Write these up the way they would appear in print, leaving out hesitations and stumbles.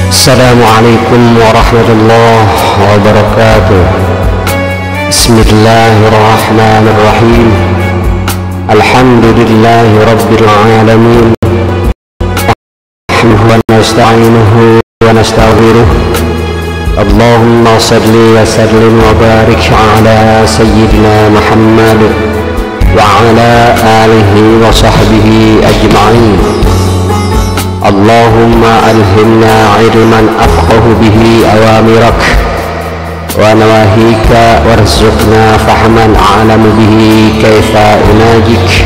Assalamualaikum warahmatullahi wabarakatuh. Bismillahirrahmanirrahim. Alhamdulillahi rabbil alamin. Wa nasta'inuhu wa nastaghfiruh. Allahumma salli wa sallim wa barik ala sayyidina Muhammad wa ala alihi wa sahbihi ajma'in. Allahumma alhimna ilman afqahu bihi awamirak wa nawahika warzuqna fahman a'lamu bihi kaifa unajik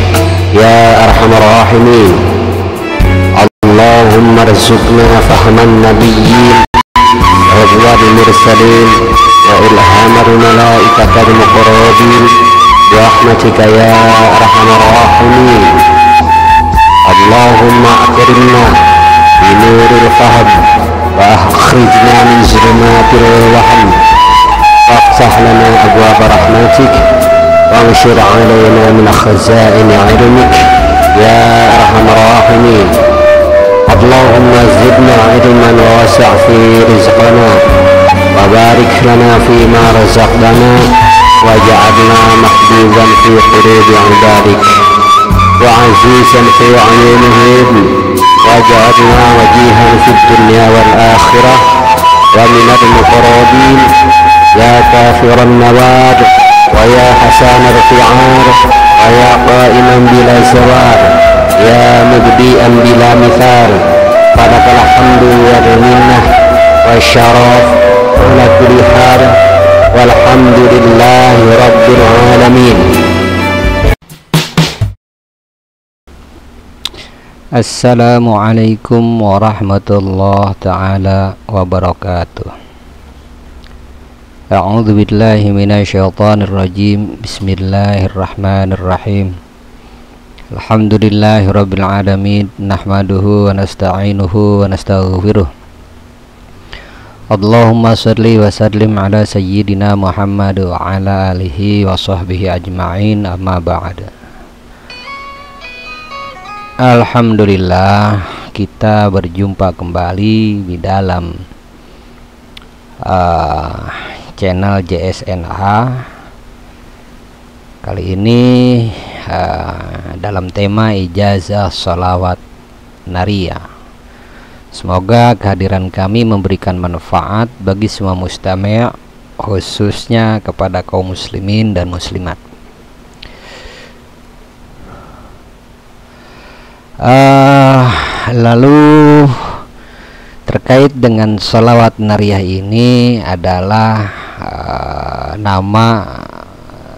ya arhamar rahimin. Allahumma arzuqna fahman nabiyyin wa ridwal mursalin wa ilhamar malaikatil muqarrabin bi rahmatika ya arhamar rahimin. Allahumma akrimna binuril fahm wa akhrijna min zulumatil wahm waftah lana abwaab rahmatik wa anshur alayna min khazain ilmik ya arhamar rahimin. Allahumma zidna ilman wa wasi' fi rizqana wa barik lana fi ma razaqtana waj'alna mahbuban fi qulubi ibadik wa azizan fi ayunihim waj'alna wajihan fid dunya wal akhirah wa minal muqarrabin ya kafiran nawad wa ya hasanal fi'ar wa ya qa'iman bila zawar ya mubdi'an bila mithal falakal hamdu wal minnah wa syaraf ala kulli hal walhamdulillahi rabbil alamin. Assalamualaikum warahmatullahi ta'ala wabarakatuh. A'udzu billahi minasyaitonir rajim. Bismillahirrahmanirrahim. Alhamdulillahirabbil alamin, nahmaduhu wa nasta'inuhu wa nastaghfiruh. Allahumma shalli wa sallim ala sayyidina Muhammad wa ala alihi wa sahbihi ajma'in, amma ba'd. Alhamdulillah, kita berjumpa kembali di dalam channel JSNH. Kali ini dalam tema ijazah sholawat nariyah. Semoga kehadiran kami memberikan manfaat bagi semua mustami', khususnya kepada kaum muslimin dan muslimat. Lalu terkait dengan sholawat nariyah ini adalah nama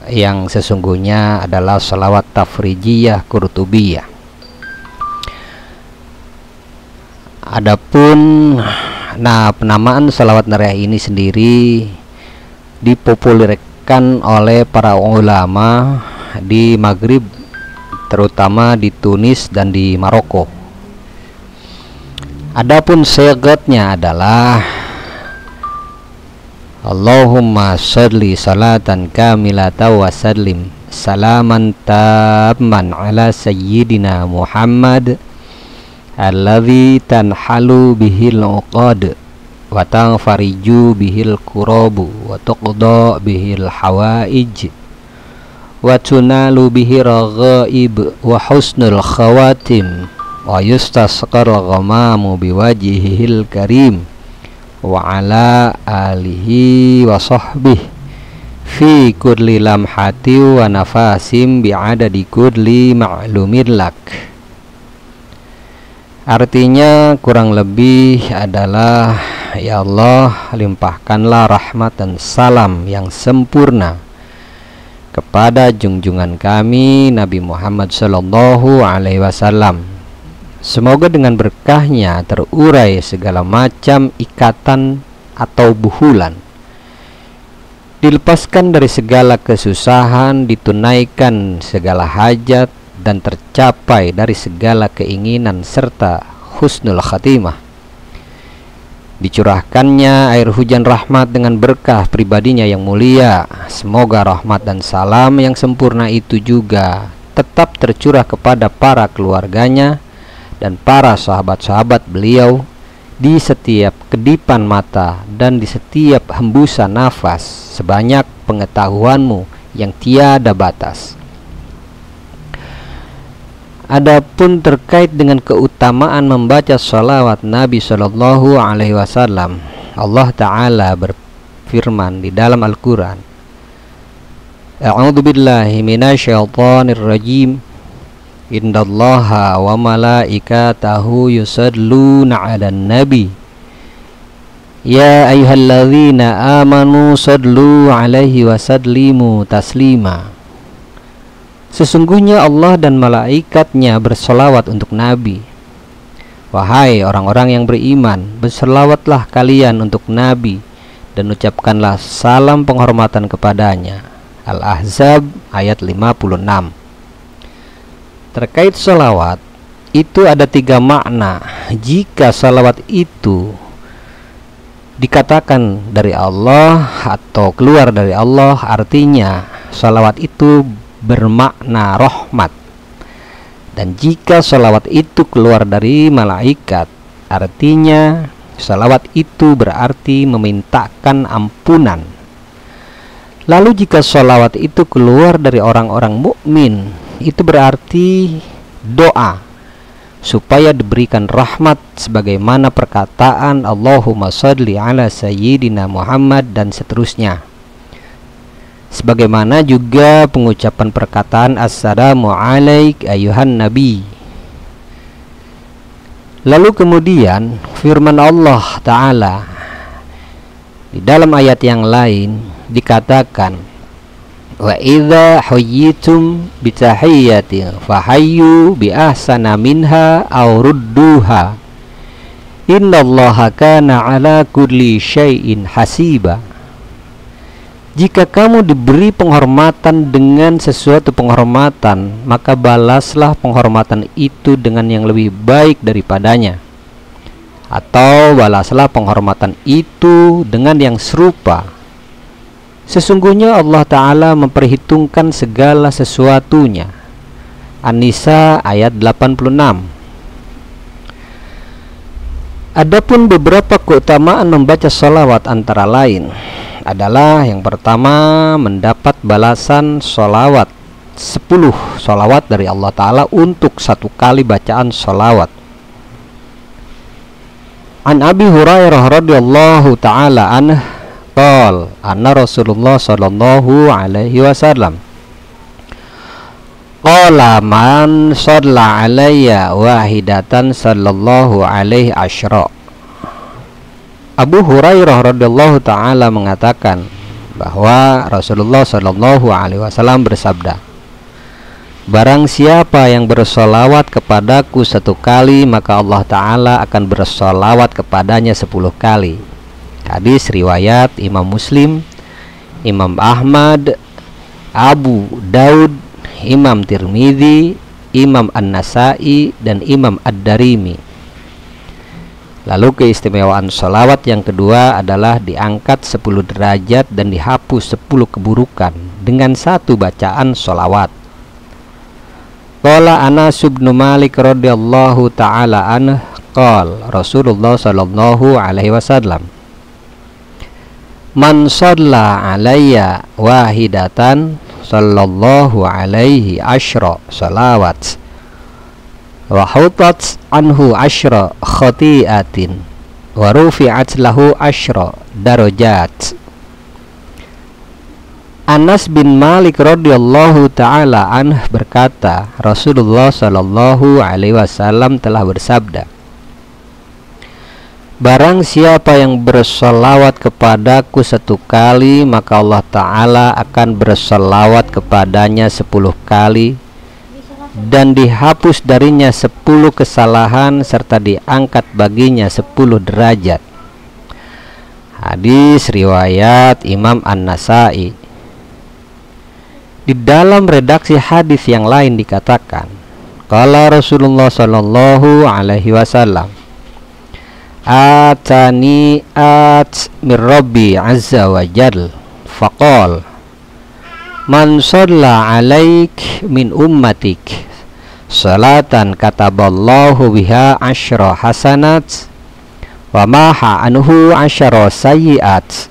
yang sesungguhnya adalah sholawat tafrijiyah qurtubiyah. Adapun penamaan sholawat nariyah ini sendiri dipopulerkan oleh para ulama di Maghrib, terutama di Tunis dan di Maroko. Adapun sigatnya adalah Allahumma sholli salatan kamilatan wa sallim salaman tamman ala sayyidina Muhammad alladzi tanhalu bihil uqad wa tanfariju bihil kurabu wa tuqda bihil hawaij wa tunalu bihi raghaib wa husnul khawatim wa yustasqar ghamamu biwajhihil karim wa ala alihi wa sahbihi fi kulli lamhati wa nafasim bi'adadi kulli ma'lumin lak. Artinya kurang lebih adalah, ya Allah, limpahkanlah rahmat dan salam yang sempurna kepada junjungan kami Nabi Muhammad sallallahu alaihi wasallam. Semoga dengan berkahnya terurai segala macam ikatan atau buhulan, dilepaskan dari segala kesusahan, ditunaikan segala hajat, dan tercapai dari segala keinginan serta husnul khatimah. Dicurahkannya air hujan rahmat dengan berkah pribadinya yang mulia. Semoga rahmat dan salam yang sempurna itu juga tetap tercurah kepada para keluarganya dan para sahabat-sahabat beliau, di setiap kedipan mata dan di setiap hembusan nafas, sebanyak pengetahuanmu yang tiada batas. Adapun terkait dengan keutamaan membaca sholawat Nabi Shallallahu Alaihi Wasallam, Allah Ta'ala berfirman di dalam Al-Quran, A'udzu billahi minasyaitonir rajim. Innallaha wa malaikatahu yusalluna 'alan nabi. Ya ayyuhalladzina amanu sallu 'alaihi wa sallimu taslima. Sesungguhnya Allah dan malaikatnya bersolawat untuk Nabi. Wahai orang-orang yang beriman, bersolawatlah kalian untuk Nabi dan ucapkanlah salam penghormatan kepadanya. Al-Ahzab ayat 56. Terkait sholawat, itu ada 3 makna. Jika sholawat itu dikatakan dari Allah atau keluar dari Allah, artinya sholawat itu bermakna rahmat. Dan jika sholawat itu keluar dari malaikat, artinya sholawat itu berarti memintakan ampunan. Lalu jika sholawat itu keluar dari orang-orang mukmin, itu berarti doa supaya diberikan rahmat, sebagaimana perkataan Allahumma sholli ala sayyidina Muhammad dan seterusnya. Sebagaimana juga pengucapan perkataan assalamu alaik ayuhan nabi. Lalu kemudian firman Allah Ta'ala di dalam ayat yang lain dikatakan, wa idza huyyitum bitahiyyatin fahayyu bi ahsana minha aw rudduha innallaha kana ala kulli syai'in hasiba. Jika kamu diberi penghormatan dengan sesuatu penghormatan, maka balaslah penghormatan itu dengan yang lebih baik daripadanya, atau balaslah penghormatan itu dengan yang serupa. Sesungguhnya Allah Ta'ala memperhitungkan segala sesuatunya. An-Nisa ayat 86. Adapun beberapa keutamaan membaca sholawat antara lain adalah, yang pertama, mendapat balasan sholawat 10 sholawat dari Allah Ta'ala untuk 1 kali bacaan sholawat. An Abi Hurairah radhiyallahu ta'ala anhu qala anna Rasulullah sallallahu alaihi wasallam qala man shalla alayya wahidatan sallallahu alaihi asyra. Abu Hurairah radhiyallahu taala mengatakan bahwa Rasulullah sallallahu alaihi wasallam bersabda, barang siapa yang bersolawat kepadaku 1 kali, maka Allah Ta'ala akan bersolawat kepadanya 10 kali. Hadis riwayat Imam Muslim, Imam Ahmad, Abu Daud, Imam Tirmidzi, Imam An-Nasai, dan Imam Ad-Darimi. Lalu keistimewaan sholawat yang kedua adalah diangkat 10 derajat dan dihapus 10 keburukan dengan 1 bacaan sholawat. Qala Anas bin Malik radhiyallahu ta'ala anhu qala Rasulullah sallallahu alaihi wasallam, man shalla alayya wahidatan sallallahu alaihi asyra salawat wa hutat anhu asyra khati'atin wa rufi'at lahu asyra darajat. Anas bin Malik radhiyallahu ta'ala anhu berkata, Rasulullah sallallahu alaihi wasallam telah bersabda, barang siapa yang bersolawat kepadaku 1 kali, maka Allah Ta'ala akan bersolawat kepadanya 10 kali dan dihapus darinya 10 kesalahan serta diangkat baginya 10 derajat. Hadis riwayat Imam An-Nasai. Di dalam redaksi hadis yang lain dikatakan, qala Rasulullah sallallahu alaihi wasallam, atani at mir rabbi azza wa jal faqal man shalla alaik min ummatik salatan kataballahu biha asyra hasanat wa maha anhu asyara sayyi'at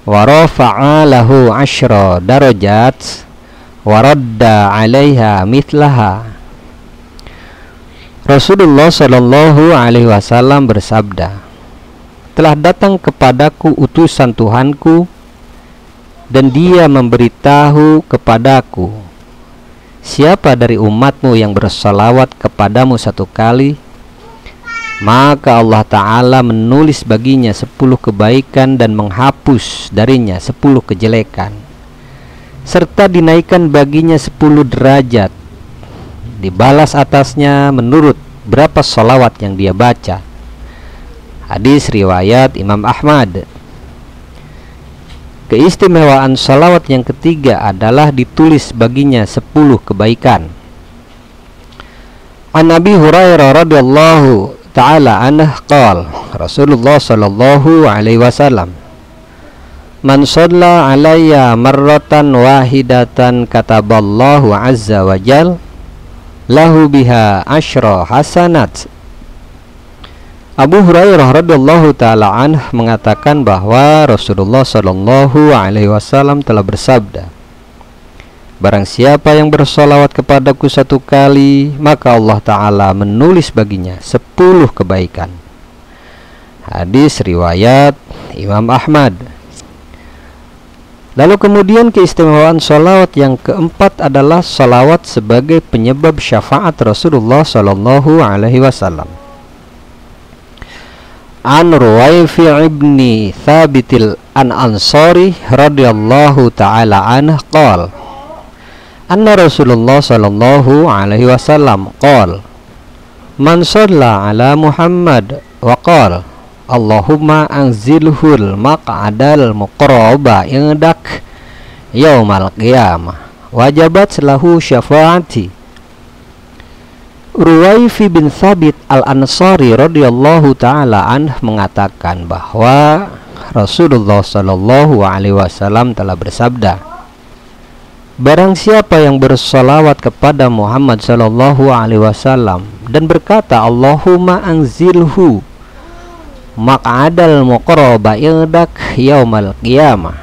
wa rafa'a lahu asyra darajat wa radda 'alaiha mithlaha. Rasulullah Shallallahu Alaihi Wasallam bersabda, telah datang kepadaku utusan Tuhanku dan dia memberitahu kepadaku, siapa dari umatmu yang bersalawat kepadamu 1 kali, maka Allah Ta'ala menulis baginya 10 kebaikan dan menghapus darinya 10 kejelekan, serta dinaikkan baginya 10 derajat, dibalas atasnya menurut berapa salawat yang dia baca. Hadis riwayat Imam Ahmad. Keistimewaan salawat yang ketiga adalah ditulis baginya 10 kebaikan. An Abi Hurairah radhiyallahu ta'ala anhu qala Rasulullah sallallahu alaihi wasallam, man shalla alayya marratan wahidatan kataballahu azza wa jal lahu biha asyra hasanat. Abu Hurairah radhiyallahu ta'ala anhu mengatakan bahwa Rasulullah sallallahu alaihi wasallam telah bersabda, barang siapa yang bersolawat kepadaku 1 kali, maka Allah Ta'ala menulis baginya 10 kebaikan. Hadis riwayat Imam Ahmad. Lalu kemudian keistimewaan salawat yang keempat adalah salawat sebagai penyebab syafaat Rasulullah sallallahu alaihi wasallam. An Ruwaifi ibni Thabitil An-Ansari radhiyallahu ta'ala anhu qala anna Rasulullah sallallahu alaihi wasallam qala man shalla ala Muhammad wa qala Allahumma anzilhul maq'adal muqarraba indak yaumal qiyamah wajabat lahu syafaati. Ruwaifi bin Thabit al-Ansari radhiyallahu ta'ala anhu mengatakan bahwa Rasulullah sallallahu alaihi wasallam telah bersabda, barang siapa yang bersalawat kepada Muhammad sallallahu alaihi wasallam dan berkata Allahumma anzilhu maq'adal muqarraba indak yaumal qiyamah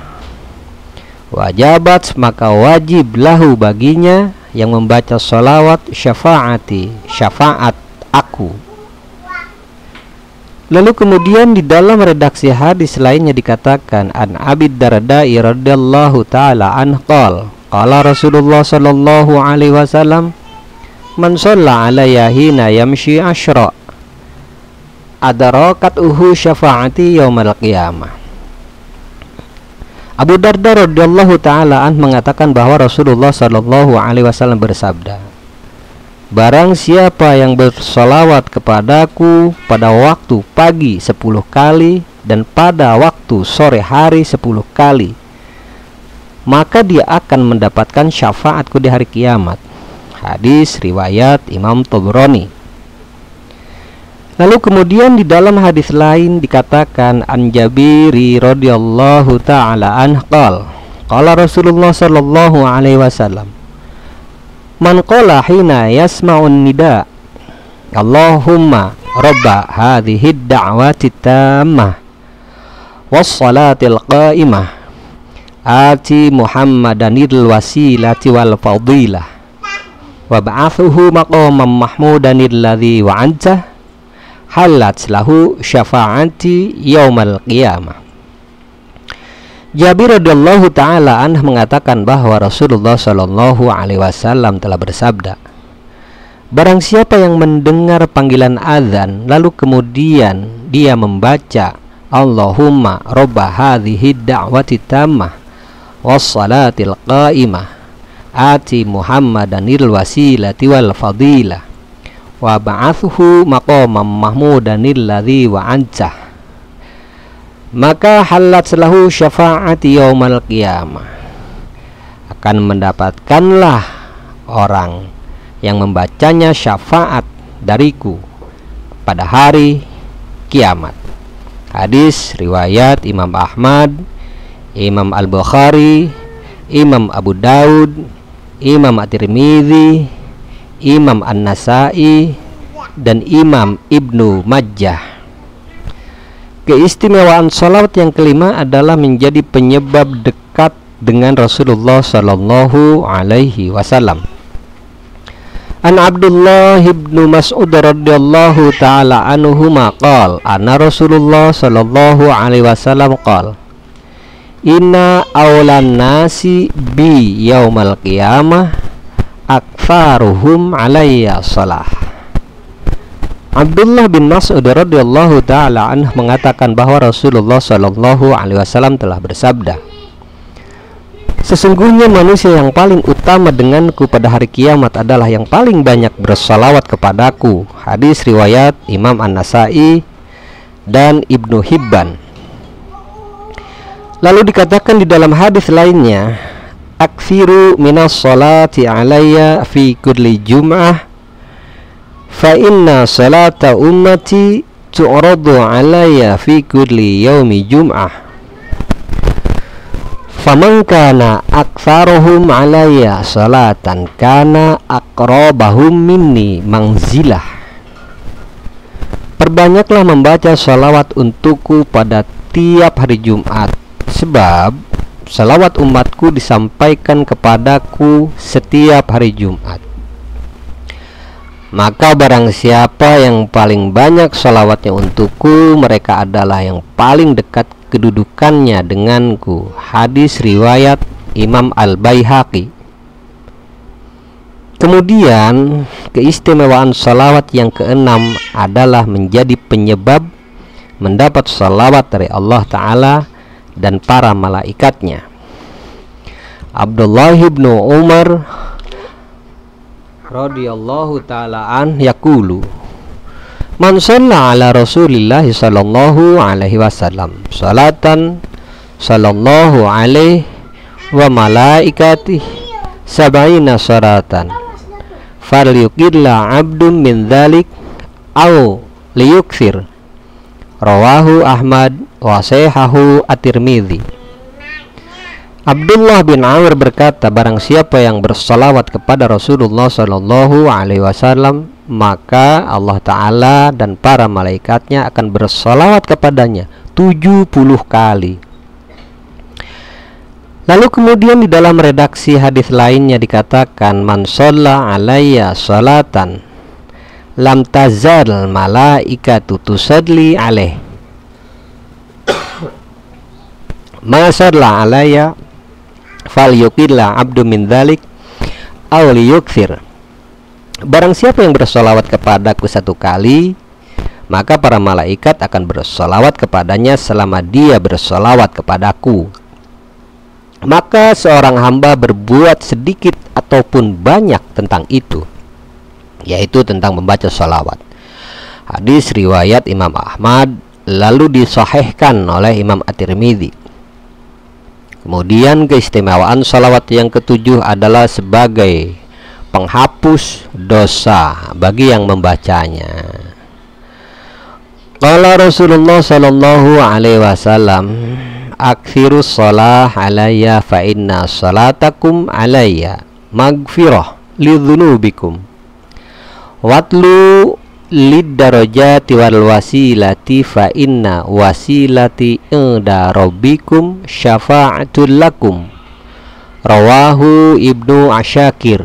wajabat, maka wajib lahu baginya yang membaca salawat syafaati, syafaat aku. Lalu kemudian di dalam redaksi hadis lainnya dikatakan an Abi Darda'i radhiyallahu ta'ala anhu qala qala Rasulullah sallallahu alaihi wasallam man shalla alayya hina yamshi asyra adarakatuhu syafaati yaumal qiyamah. Abu Darda radhiyallahu ta'ala an mengatakan bahwa Rasulullah sallallahu alaihi wasallam bersabda, barang siapa yang bersolawat kepadaku pada waktu pagi 10 kali dan pada waktu sore hari 10 kali, maka dia akan mendapatkan syafaatku di hari kiamat. Hadis riwayat Imam Tabrani. Lalu kemudian di dalam hadis lain dikatakan an Jabiri radhiyallahu ta'ala anhu qala Rasulullah sallallahu alaihi wasallam man qala hina yasma'un nida Allahumma rabba hadhihi ad-da'wati tammah was salatil qa'imah ati Muhammadanil wasilati wal fadilah wa ba'athuhu maqaman mahmudanil ladzi wa'anta halat lahu syafaati yaumal qiyamah. Jabir radhiyallahu ta'ala anhu mengatakan bahwa Rasulullah sallallahu alaihi wasallam telah bersabda, barang siapa yang mendengar panggilan azan lalu kemudian dia membaca Allahumma robba hadhihi da'wati tammah was salatil qa'imah ati Muhammadanil wasilati wal fadilah wa ba'athuhu maqaman mahmudanil ladzi wa'antah, maka halat lahu syafaati yaumal qiyamah, akan mendapatkanlah orang yang membacanya syafaat dariku pada hari kiamat. Hadis riwayat Imam Ahmad, Imam Al-Bukhari, Imam Abu Daud, Imam At-Tirmidzi, Imam An-Nasai dan Imam Ibnu Majah. Keistimewaan salawat yang kelima adalah menjadi penyebab dekat dengan Rasulullah sallallahu alaihi wasallam. An Abdullah ibnu Mas'ud radhiyallahu ta'ala anhu maqal anna Rasulullah sallallahu alaihi wasallam qal inna awlan nasi bi yaumal qiyamah aktsaruhum alayya salah. Abdullah bin Mas'ud radhiyallahu ta'ala anhu mengatakan bahwa Rasulullah sallallahu alaihi wasallam telah bersabda, sesungguhnya manusia yang paling utama denganku pada hari kiamat adalah yang paling banyak bersalawat kepadaku. Hadis riwayat Imam An-Nasai dan Ibnu Hibban. Lalu dikatakan di dalam hadis lainnya, aksiru minas salati alayya fi kulli jum'ah fa inna salata ummati tu'radu alayya fi kulli yaumi jum'ah faman kana aktsaruhum alayya salatan kana aqrabahum minni manzilah. Perbanyaklah membaca salawat untukku pada tiap hari Jumat, sebab salawat umatku disampaikan kepadaku setiap hari Jumat. Maka barang siapa yang paling banyak salawatnya untukku, mereka adalah yang paling dekat kedudukannya denganku. Hadis riwayat Imam Al-Baihaqi. Kemudian keistimewaan salawat yang keenam adalah menjadi penyebab mendapat salawat dari Allah Ta'ala dan para malaikatnya. Abdullah ibnu Umar radhiyallahu ta'ala an yaqulu man shalla ala Rasulillah sallallahu alaihi wasallam salatan sallallahu alaihi wa malaikatihi sab'ina salatan falyuqilla abdun min dzalik au liyukthir. Rawahu Ahmad wa sahihahu at-Tirmidzi. Abdullah bin Amr berkata, barang siapa yang bersalawat kepada Rasulullah sallallahu alaihi wasallam, maka Allah Ta'ala dan para malaikatnya akan bersalawat kepadanya 70 kali. Lalu kemudian di dalam redaksi hadis lainnya dikatakan, man shalla alayya salatan lam tazal malaikatu tusalli alaih ma shalla alayya falyuqilla abdu min dzalik aw liyukthir. Barang siapa yang bersolawat kepadaku 1 kali, maka para malaikat akan bersolawat kepadanya selama dia bersolawat kepadaku. Maka seorang hamba berbuat sedikit ataupun banyak tentang itu, yaitu tentang membaca solawat. Hadis riwayat Imam Ahmad, lalu disahihkan oleh Imam At-Tirmidzi. Kemudian keistimewaan salawat yang ketujuh adalah sebagai penghapus dosa bagi yang membacanya. Qala Rasulullah sallallahu alaihi wasallam, aktsirus shalah alayya fa inna salatakum alayya maghfirah lidzunubikum watlu liddarajati wal wasilati fa inna wasilati inda rabbikum syafa'atul lakum. Rawahu Ibnu Asyakir.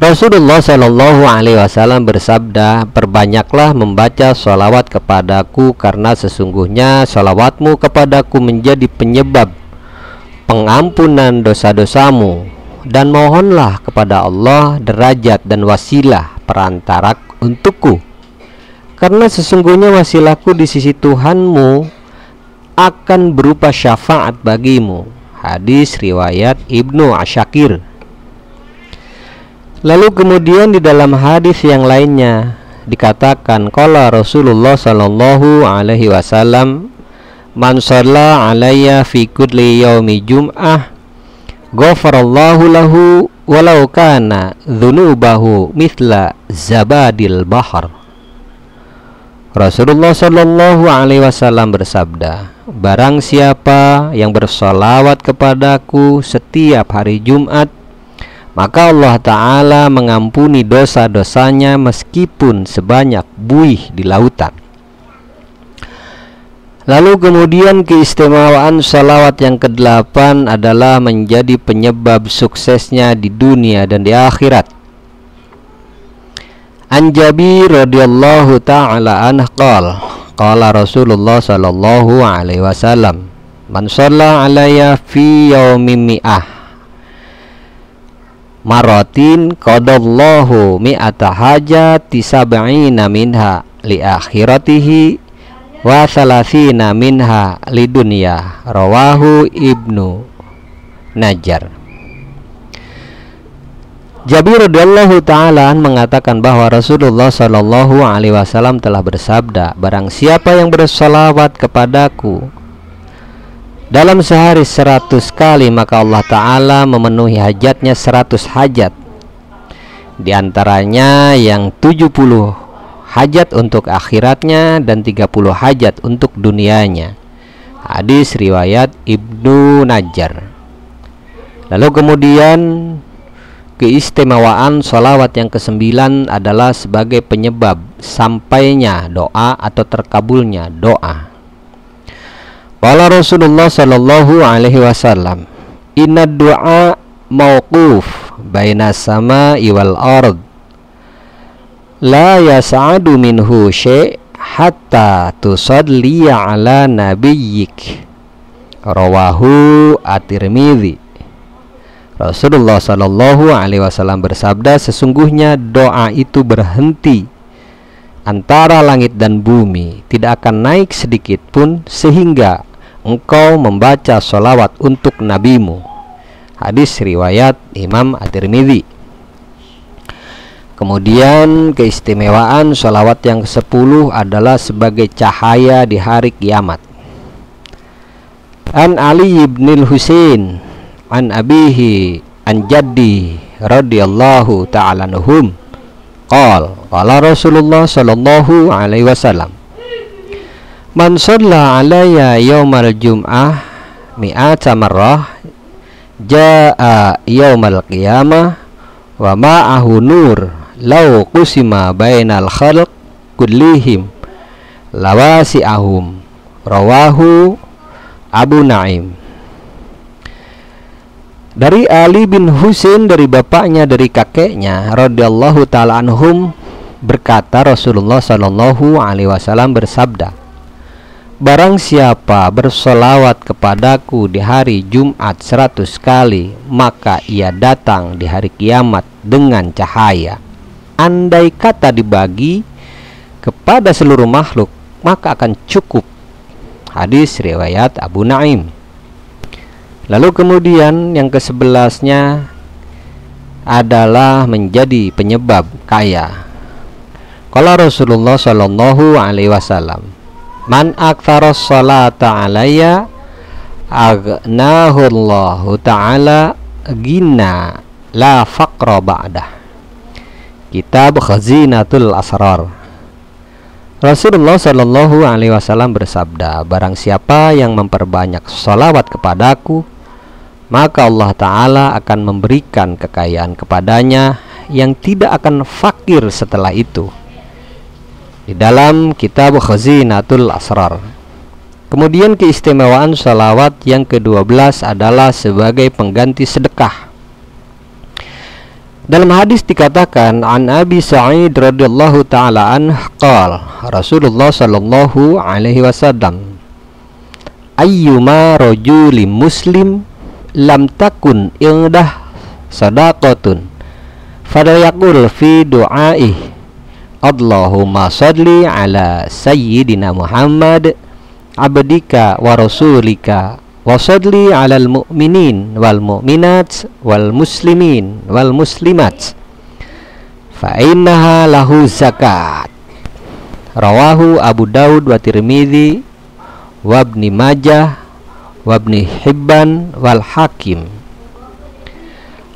Rasulullah sallallahu alaihi wasallam bersabda, perbanyaklah membaca salawat kepadaku, karena sesungguhnya salawatmu kepadaku menjadi penyebab pengampunan dosa-dosamu, dan mohonlah kepada Allah derajat dan wasilah perantara untukku, karena sesungguhnya wasilahku di sisi Tuhanmu akan berupa syafaat bagimu. Hadis riwayat Ibnu Asyakir. Lalu kemudian di dalam hadis yang lainnya dikatakan, qala Rasulullah sallallahu alaihi wasallam, man shalla alayya fi kulli yaumi jum'ah ghafarallahu lahu walau kana dzunubahu mithla zabadil bahar. Rasulullah sallallahu alaihi wasallam bersabda, barang siapa yang bersolawat kepadaku setiap hari Jumat, maka Allah Ta'ala mengampuni dosa-dosanya meskipun sebanyak buih di lautan. Lalu kemudian keistimewaan salawat yang ke-8 adalah menjadi penyebab suksesnya di dunia dan di akhirat. An Jabir radhiyallahu ta'ala anhu qala Rasulullah sallallahu alaihi wasallam, man shalla alayya fi yaumin mi'ah maratin qadallahu mi'ata hajati sab'ina minha li akhiratihi wa salasina minha lidunya. Rawahu Ibnu Najjar. Jabir radhiyallahu ta'ala mengatakan bahwa Rasulullah sallallahu alaihi wasallam telah bersabda, barang siapa yang bersalawat kepadaku dalam sehari 100 kali, maka Allah Ta'ala memenuhi hajatnya 100 hajat, di antaranya yang 70 hajat untuk akhiratnya dan 30 hajat untuk dunianya. Hadis riwayat Ibnu Najjar. Lalu kemudian keistimewaan sholawat yang ke-9 adalah sebagai penyebab sampainya doa atau terkabulnya doa. Qala Rasulullah sallallahu alaihi wasallam, inna du'a mauquf baina sama'i wal ard la yas'adu minhu syai' hatta tusalli ala nabiyyik. Rawahu At-Tirmidzi. Rasulullah sallallahu alaihi wasallam bersabda, sesungguhnya doa itu berhenti antara langit dan bumi, tidak akan naik sedikit pun sehingga engkau membaca sholawat untuk nabimu. Hadis riwayat Imam At-Tirmidzi. Kemudian keistimewaan sholawat yang ke-10 adalah sebagai cahaya di hari kiamat. An Ali ibn al-Husain an abihi an jaddi radhiyallahu ta'ala anhum qala Rasulullah sallallahu alaihi wasallam, man shalla alayya yaumal jum'ah mi'ata marrah jaa yaumal qiyamah wa ma'ahu nur law qusima bainal khalq kullihim lawasi'ahum. Rawahu Abu Naim. Dari Ali bin Husain, dari bapaknya, dari kakeknya radhiyallahu ta'ala anhum, berkata Rasulullah sallallahu alaihi wasallam bersabda, barang siapa bersolawat kepadaku di hari Jumat 100 kali, maka ia datang di hari kiamat dengan cahaya. Andai kata dibagi kepada seluruh makhluk, maka akan cukup. Hadis riwayat Abu Naim. Lalu kemudian yang ke-11-nya adalah menjadi penyebab kaya. Qala Rasulullah sallallahu alaihi wasallam, man aktsaras sholata alayya aghnahu Allahu ta'ala ghina la faqra ba'dah. Kitab Khazinatul Asrar. Rasulullah sallallahu alaihi wasallam bersabda, barang siapa yang memperbanyak sholawat kepadaku, maka Allah Ta'ala akan memberikan kekayaan kepadanya yang tidak akan fakir setelah itu. Di dalam kitab Khazinatul Asrar. Kemudian keistimewaan sholawat yang ke-12 adalah sebagai pengganti sedekah. Dalam hadis dikatakan, an Abi Sa'id radhiyallahu ta'ala anhu qala Rasulullah sallallahu alaihi wasallam, ayyuma rajulin muslim lam takun indah sadaqatun fadayaqul fi du'aih Allahumma salli ala sayyidina Muhammad abdika wa rasulika wa salli alal mu'minin wal mu'minat wal muslimin wal muslimat fa innaha lahu zakat. Rawahu Abu Daud wa Tirmidzi wa Ibnu Majah wa Ibnu Hibban wal Hakim.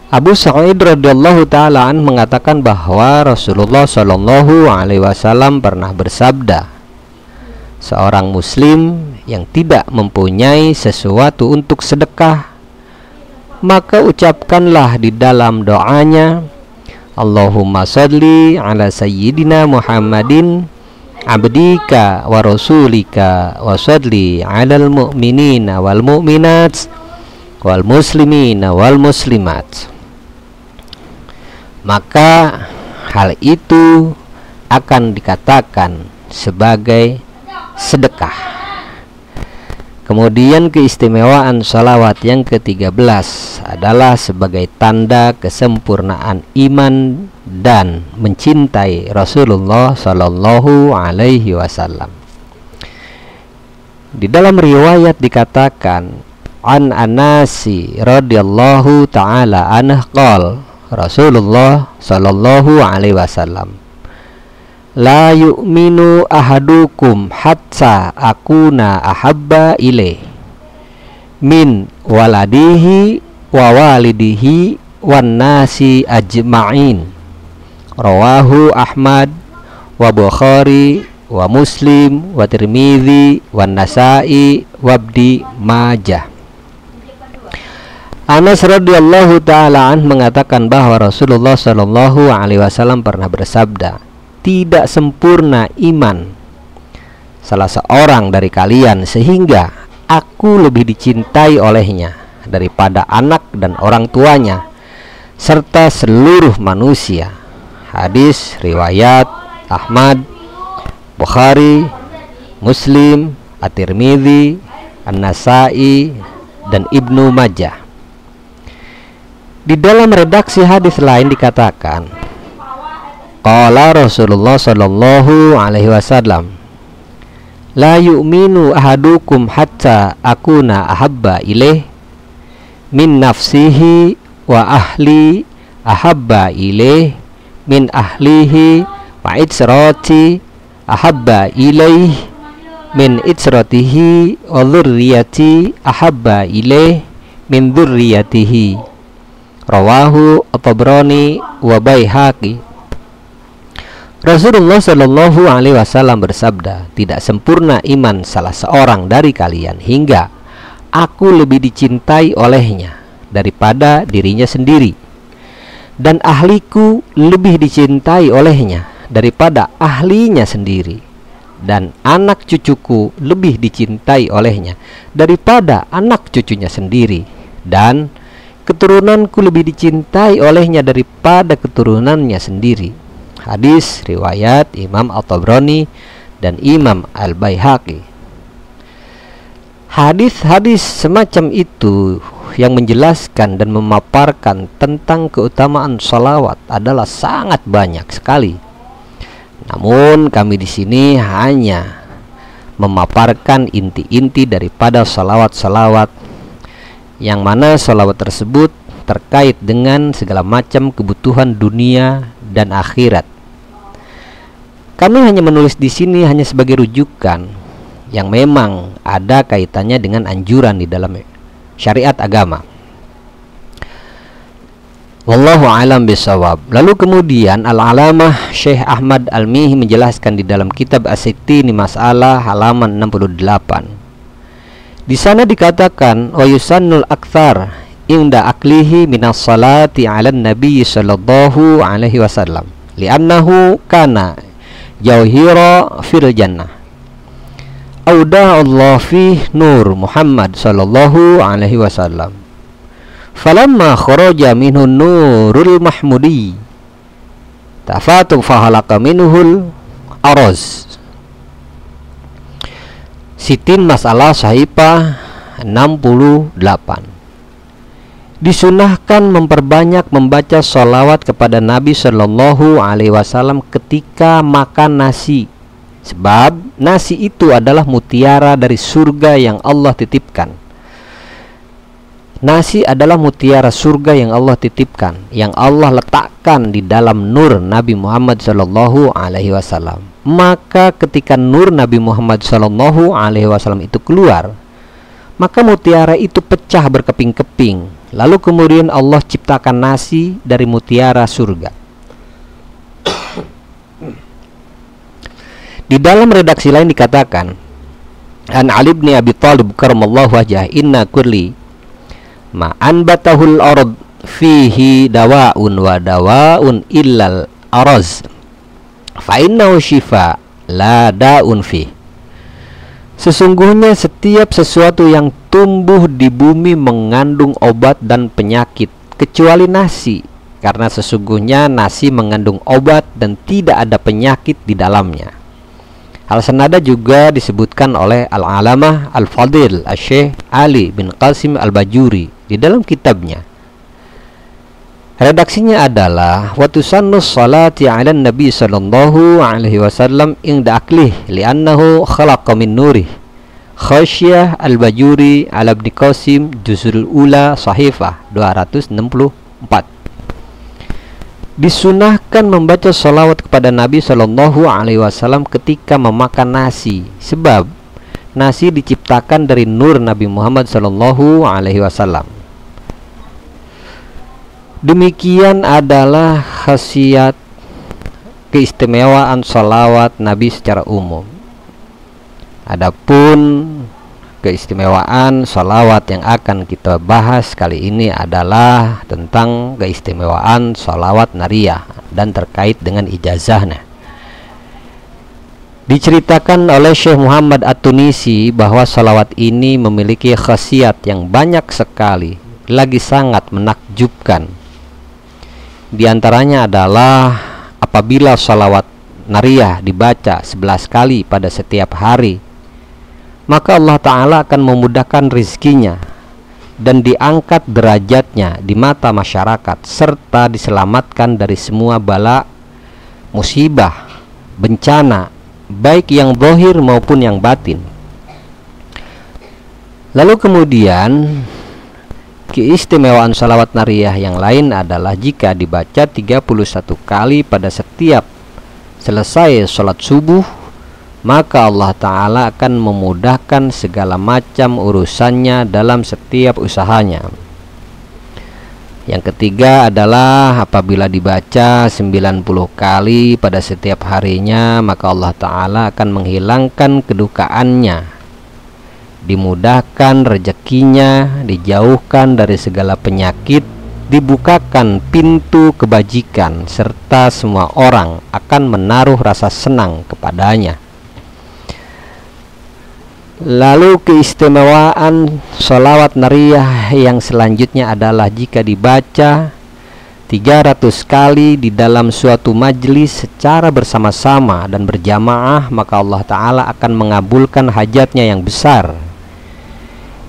Abu Sa'id radhiyallahu ta'ala an mengatakan bahwa Rasulullah sallallahu alaihi wasallam pernah bersabda, seorang muslim yang tidak mempunyai sesuatu untuk sedekah, maka ucapkanlah di dalam doanya, Allahumma sholli ala sayyidina Muhammadin abdika wa rasulika wa salli 'alal mu'minina wal mu'minat wal muslimina wal muslimat. Maka hal itu akan dikatakan sebagai sedekah. Kemudian keistimewaan salawat yang ke-13 adalah sebagai tanda kesempurnaan iman dan mencintai Rasulullah Sallallahu Alaihi Wasallam. Di dalam riwayat dikatakan an Anasi radhiyallahu taala anhu qol Rasulullah Sallallahu Alaihi Wasallam, la yu'minu ahadukum hatta akuna ahabba ilaih min waladihi wa walidihi wan nasi ajma'in. Rawahu Ahmad wa Bukhari wa Muslim wa Tirmidzi wa Nasa'i wa Ibnu Majah. Anas radhiyallahu taala an mengatakan bahwa Rasulullah sallallahu alaihi wasallam pernah bersabda, tidak sempurna iman salah seorang dari kalian sehingga aku lebih dicintai olehnya daripada anak dan orang tuanya serta seluruh manusia. Hadis riwayat Ahmad, Bukhari, Muslim, At-Tirmidzi, An-Nasa'i dan Ibnu Majah. Di dalam redaksi hadis lain dikatakan, qala Rasulullah sallallahu alaihi wasallam, la yu'minu ahadukum hatta akuna ahabba ilaih min nafsihi wa ahli ahabba ilaih min ahlihi wa itsrati ahabba ilaih min itsratihi wa dzurriyyati ahabba ilaih min dzurriyyatihi. Rawahu At-Tabrani wa Baihaqi. Rasulullah Shallallahu Alaihi Wasallam bersabda, tidak sempurna iman salah seorang dari kalian hingga aku lebih dicintai olehnya daripada dirinya sendiri, dan ahliku lebih dicintai olehnya daripada ahlinya sendiri, dan anak cucuku lebih dicintai olehnya daripada anak cucunya sendiri, dan keturunanku lebih dicintai olehnya daripada keturunannya sendiri. Hadis riwayat Imam At-Tabrani dan Imam Al-Baihaqi. Hadis-hadis semacam itu yang menjelaskan dan memaparkan tentang keutamaan salawat adalah sangat banyak sekali. Namun kami di sini hanya memaparkan inti-inti daripada salawat-salawat, yang mana salawat tersebut terkait dengan segala macam kebutuhan dunia dan akhirat. Kami hanya menulis di sini hanya sebagai rujukan yang memang ada kaitannya dengan anjuran di dalam syariat agama. Wallahu a'lam bishawab. Lalu kemudian Al-Alamah Syekh Ahmad Al-Mihi menjelaskan di dalam kitab As-Sittini Mas'alah halaman 68. Di sana dikatakan wa yusannul aktsar inda aklihi minas salati 'alan nabi sallallahu alaihi wasallam li'annahu kana jauhira fil jannah auda Allah fi nur Muhammad sallallahu alaihi wasallam falamma kharaja minhu nurul mahmudi tafatu fahalaka minhul araz. Sitin Masalah Sahifah 68. Disunahkan memperbanyak membaca sholawat kepada Nabi Shallallahu Alaihi Wasallam ketika makan nasi, sebab nasi itu adalah mutiara dari surga yang Allah titipkan. Nasi adalah mutiara surga yang Allah titipkan, yang Allah letakkan di dalam nur Nabi Muhammad Shallallahu Alaihi Wasallam. Maka ketika nur Nabi Muhammad Shallallahu Alaihi Wasallam itu keluar, maka mutiara itu pecah berkeping-keping. Lalu kemudian Allah ciptakan nasi dari mutiara surga. Di dalam redaksi lain dikatakan, An Ali bin Abi Thalib karramallahu wajhah, inna kulli ma anbatahul ard fihi dawaun wa dawaun illal araz fa innahu shifa la da'un fi. Sesungguhnya setiap sesuatu yang tumbuh di bumi mengandung obat dan penyakit, kecuali nasi, karena sesungguhnya nasi mengandung obat dan tidak ada penyakit di dalamnya. Hal senada juga disebutkan oleh Al-Alamah Al-Fadil Syekh Ali bin Qasim Al-Bajuri di dalam kitabnya. Redaksinya adalah wa tusannu sholati 'ala nabi sallallahu alaihi wasallam inda aklih li'annahu khalaqa min nurih. Khasyah Al-Bajuri ala Ibn Qasim juzul ula sahifah 264. Disunahkan membaca sholawat kepada Nabi Shallallahu Alaihi Wasallam ketika memakan nasi, sebab nasi diciptakan dari nur Nabi Muhammad Shallallahu Alaihi Wasallam. Demikian adalah khasiat keistimewaan sholawat Nabi secara umum. Adapun keistimewaan sholawat yang akan kita bahas kali ini adalah tentang keistimewaan sholawat nariyah dan terkait dengan ijazahnya. Diceritakan oleh Syekh Muhammad At-Tunisi bahwa sholawat ini memiliki khasiat yang banyak sekali, lagi sangat menakjubkan. Di antaranya adalah apabila sholawat nariyah dibaca 11 kali pada setiap hari, maka Allah Ta'ala akan memudahkan rizkinya dan diangkat derajatnya di mata masyarakat, serta diselamatkan dari semua bala, musibah, bencana, baik yang zahir maupun yang batin. Lalu kemudian keistimewaan sholawat nariyah yang lain adalah jika dibaca 31 kali pada setiap selesai sholat subuh, maka Allah Ta'ala akan memudahkan segala macam urusannya dalam setiap usahanya. Yang ketiga adalah apabila dibaca 90 kali pada setiap harinya, maka Allah Ta'ala akan menghilangkan kedukaannya, dimudahkan rezekinya, dijauhkan dari segala penyakit, dibukakan pintu kebajikan, serta semua orang akan menaruh rasa senang kepadanya. Lalu keistimewaan sholawat nariyah yang selanjutnya adalah jika dibaca 300 kali di dalam suatu majlis secara bersama-sama dan berjamaah, maka Allah Ta'ala akan mengabulkan hajatnya yang besar.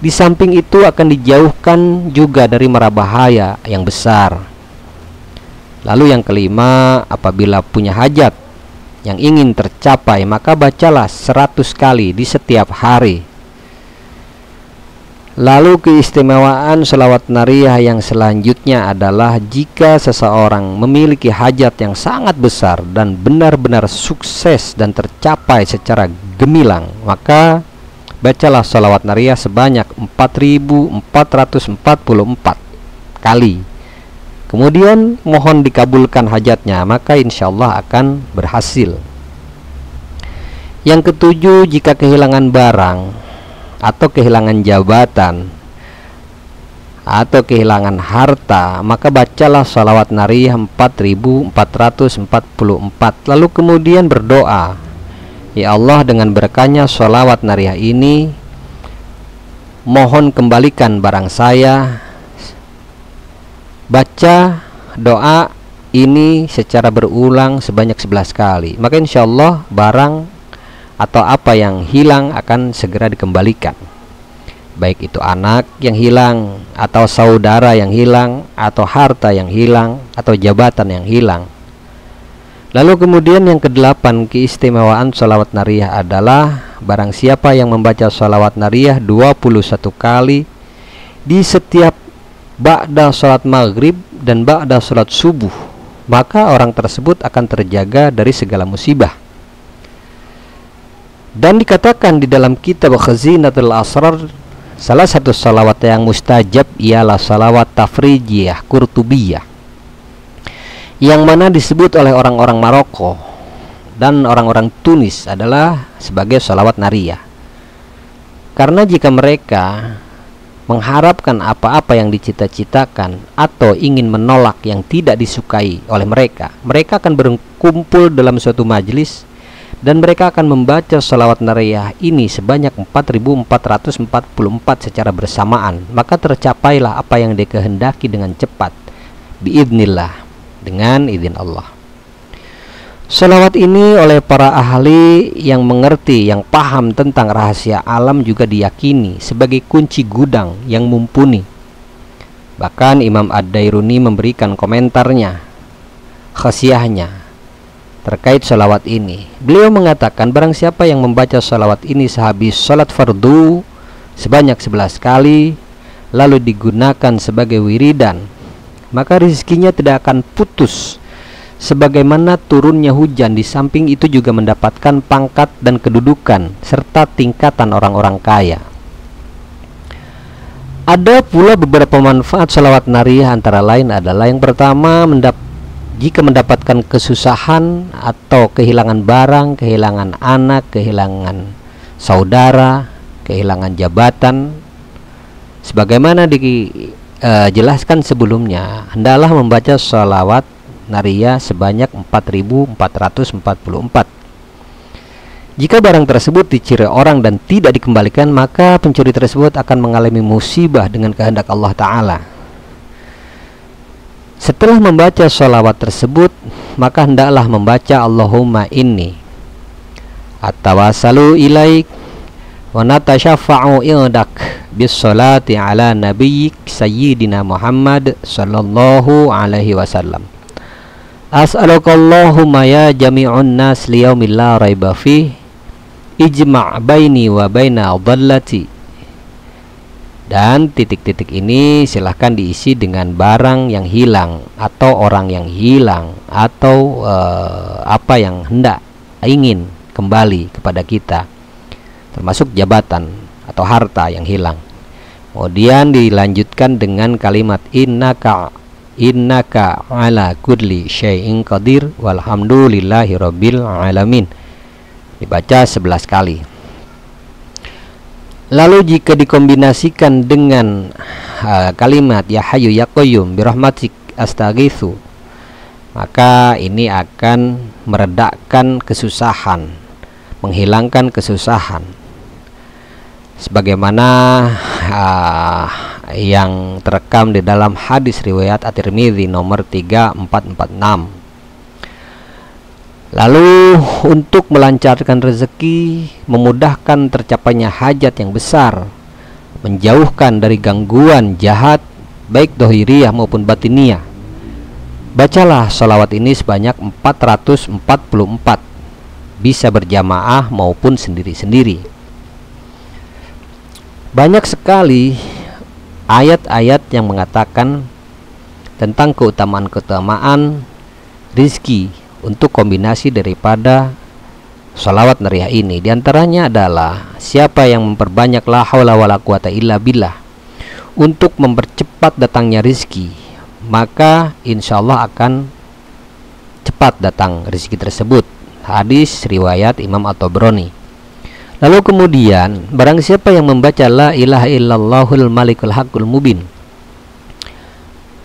Di samping itu akan dijauhkan juga dari mara bahaya yang besar. Lalu yang kelima, apabila punya hajat yang ingin tercapai, maka bacalah 100 kali di setiap hari. Lalu keistimewaan sholawat nariyah yang selanjutnya adalah jika seseorang memiliki hajat yang sangat besar dan benar-benar sukses dan tercapai secara gemilang, maka bacalah sholawat nariyah sebanyak 4444 kali. Kemudian mohon dikabulkan hajatnya, maka insya Allah akan berhasil. Yang ketujuh, jika kehilangan barang atau kehilangan jabatan atau kehilangan harta, maka bacalah sholawat nariyah 4444. Lalu kemudian berdoa, ya Allah, dengan berkahnya sholawat nariyah ini, mohon kembalikan barang saya. Baca doa ini secara berulang sebanyak 11 kali, maka insya Allah barang atau apa yang hilang akan segera dikembalikan, baik itu anak yang hilang, atau saudara yang hilang, atau harta yang hilang, atau jabatan yang hilang. Lalu kemudian yang kedelapan, keistimewaan sholawat nariyah adalah barang siapa yang membaca sholawat nariyah 21 kali di setiap ba'da sholat maghrib dan ba'da sholat subuh, maka orang tersebut akan terjaga dari segala musibah. Dan dikatakan di dalam kitab Khazinatul Asrar, salah satu salawat yang mustajab ialah salawat tafrijiyah Qurtubiyah, yang mana disebut oleh orang-orang Maroko dan orang-orang Tunis adalah sebagai salawat nariyah. Karena jika mereka mengharapkan apa-apa yang dicita-citakan atau ingin menolak yang tidak disukai oleh mereka, mereka akan berkumpul dalam suatu majelis dan mereka akan membaca sholawat nariyah ini sebanyak 4.444 secara bersamaan, maka tercapailah apa yang dikehendaki dengan cepat, biidznillah, dengan izin Allah. Sholawat ini oleh para ahli yang mengerti, yang paham tentang rahasia alam juga diyakini sebagai kunci gudang yang mumpuni. Bahkan Imam Ad-Dairuni memberikan komentarnya, khasiahnya terkait sholawat ini. Beliau mengatakan, barang siapa yang membaca sholawat ini sehabis sholat fardu sebanyak 11 kali, lalu digunakan sebagai wiridan, maka rizkinya tidak akan putus, sebagaimana turunnya hujan. Di samping itu juga mendapatkan pangkat dan kedudukan serta tingkatan orang-orang kaya. Ada pula beberapa manfaat sholawat nariyah, antara lain adalah yang pertama, jika mendapatkan kesusahan atau kehilangan barang, kehilangan anak, kehilangan saudara, kehilangan jabatan, sebagaimana dijelaskan sebelumnya, hendaklah membaca sholawat nariyah sebanyak 4.444. Jika barang tersebut dicuri orang dan tidak dikembalikan, maka pencuri tersebut akan mengalami musibah dengan kehendak Allah Ta'ala. Setelah membaca sholawat tersebut, maka hendaklah membaca Allahumma inni atawasalu ilaik wa natasyaffa'u indak bis sholati ala nabiyyik sayyidina Muhammad sallallahu alaihi wasallam. As'alukallahumma ya jami'un nas liyaumil la raiba fih ijma' baini wa baina dhallati. Dan titik-titik ini silahkan diisi dengan barang yang hilang atau orang yang hilang atau apa yang hendak ingin kembali kepada kita, termasuk jabatan atau harta yang hilang. Kemudian dilanjutkan dengan kalimat innaka ala kulli syai'in qadir walhamdulillahi rabbil alamin, dibaca 11 kali. Lalu jika dikombinasikan dengan kalimat ya hayyu ya qayyum birahmatik astaghitsu, maka ini akan meredakan kesusahan, menghilangkan kesusahan, sebagaimana yang terekam di dalam hadis riwayat At-Tirmidzi nomor 3446. Lalu untuk melancarkan rezeki, memudahkan tercapainya hajat yang besar, menjauhkan dari gangguan jahat baik dohiriyah maupun batiniyah, bacalah sholawat ini sebanyak 444, bisa berjamaah maupun sendiri-sendiri. Banyak sekali ayat-ayat yang mengatakan tentang keutamaan-keutamaan rizki untuk kombinasi daripada sholawat nariyah ini. Di antaranya adalah siapa yang memperbanyak la haula wala quwata illa billah untuk mempercepat datangnya rizki, maka insya Allah akan cepat datang rizki tersebut. Hadis riwayat Imam At-Tabrani. Lalu kemudian barang siapa yang membaca la ilaha illallahul malikul haqqul mubin,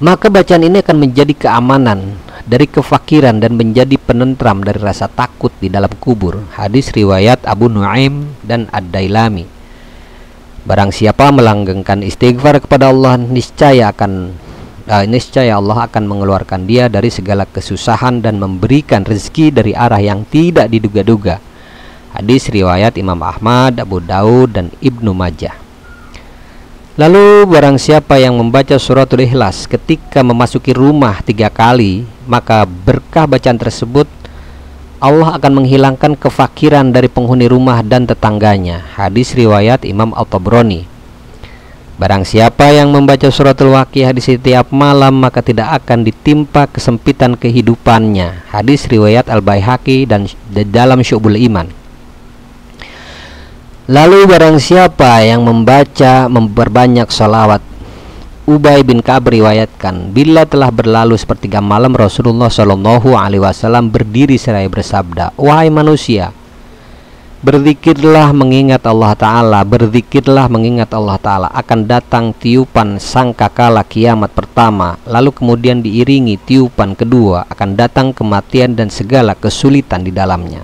maka bacaan ini akan menjadi keamanan dari kefakiran dan menjadi penentram dari rasa takut di dalam kubur. Hadis riwayat Abu Nuaim dan Ad-Dailami. Barang siapa melanggengkan istighfar kepada Allah, niscaya Allah akan mengeluarkan dia dari segala kesusahan dan memberikan rezeki dari arah yang tidak diduga-duga. Hadis riwayat Imam Ahmad, Abu Daud dan Ibnu Majah. Lalu barang siapa yang membaca suratul Ikhlas ketika memasuki rumah 3 kali, maka berkah bacaan tersebut Allah akan menghilangkan kefakiran dari penghuni rumah dan tetangganya. Hadis riwayat Imam At-Tabrani. Barang siapa yang membaca suratul Waqiah di setiap malam, maka tidak akan ditimpa kesempitan kehidupannya. Hadis riwayat Al-Baihaqi dan dalam Syu'bul Iman. Lalu barang siapa yang memperbanyak sholawat, Ubay bin Ka'ab riwayatkan, bila telah berlalu sepertiga malam, Rasulullah Shallallahu Alaihi Wasallam berdiri seraya bersabda, wahai manusia, berzikirlah mengingat Allah Ta'ala, berzikirlah mengingat Allah Ta'ala, akan datang tiupan sangkakala kiamat pertama, lalu kemudian diiringi tiupan kedua, akan datang kematian dan segala kesulitan di dalamnya.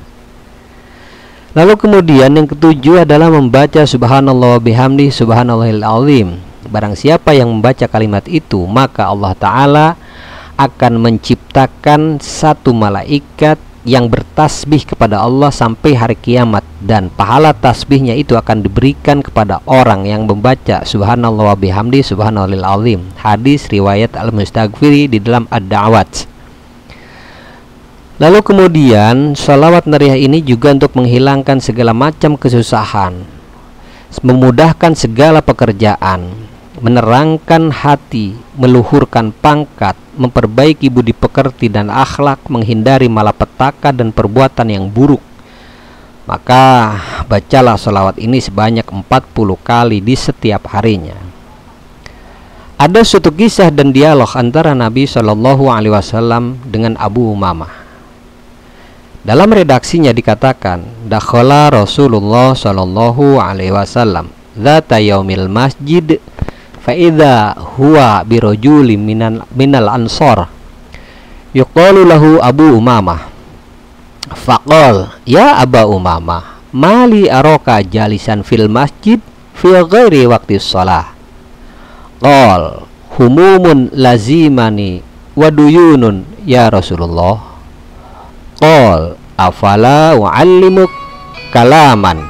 Lalu kemudian yang ketujuh adalah membaca subhanallah wa bihamdi subhanallahil azim. Barang siapa yang membaca kalimat itu, maka Allah Ta'ala akan menciptakan satu malaikat yang bertasbih kepada Allah sampai hari kiamat, dan pahala tasbihnya itu akan diberikan kepada orang yang membaca subhanallah wa bihamdi subhanallahil azim. Hadis riwayat Al-Mustaghfiri di dalam Ad-Da'awat. Lalu kemudian sholawat nariyah ini juga untuk menghilangkan segala macam kesusahan, memudahkan segala pekerjaan, menerangkan hati, meluhurkan pangkat, memperbaiki budi pekerti dan akhlak, menghindari malapetaka dan perbuatan yang buruk. Maka bacalah sholawat ini sebanyak 40 kali di setiap harinya. Ada suatu kisah dan dialog antara Nabi SAW dengan Abu Umamah. Dalam redaksinya dikatakan, dakhala Rasulullah SAW dzata yaumil masjid fa idza huwa birajulin minal ansar yuqalu lahu Abu Umamah. Faqal ya Aba Umamah, mali araka jalisan fil masjid fi ghairi waqti shalah. Qal humumun lazimani wa duyunun ya Rasulullah. Qal afala wa'allimuk kalaman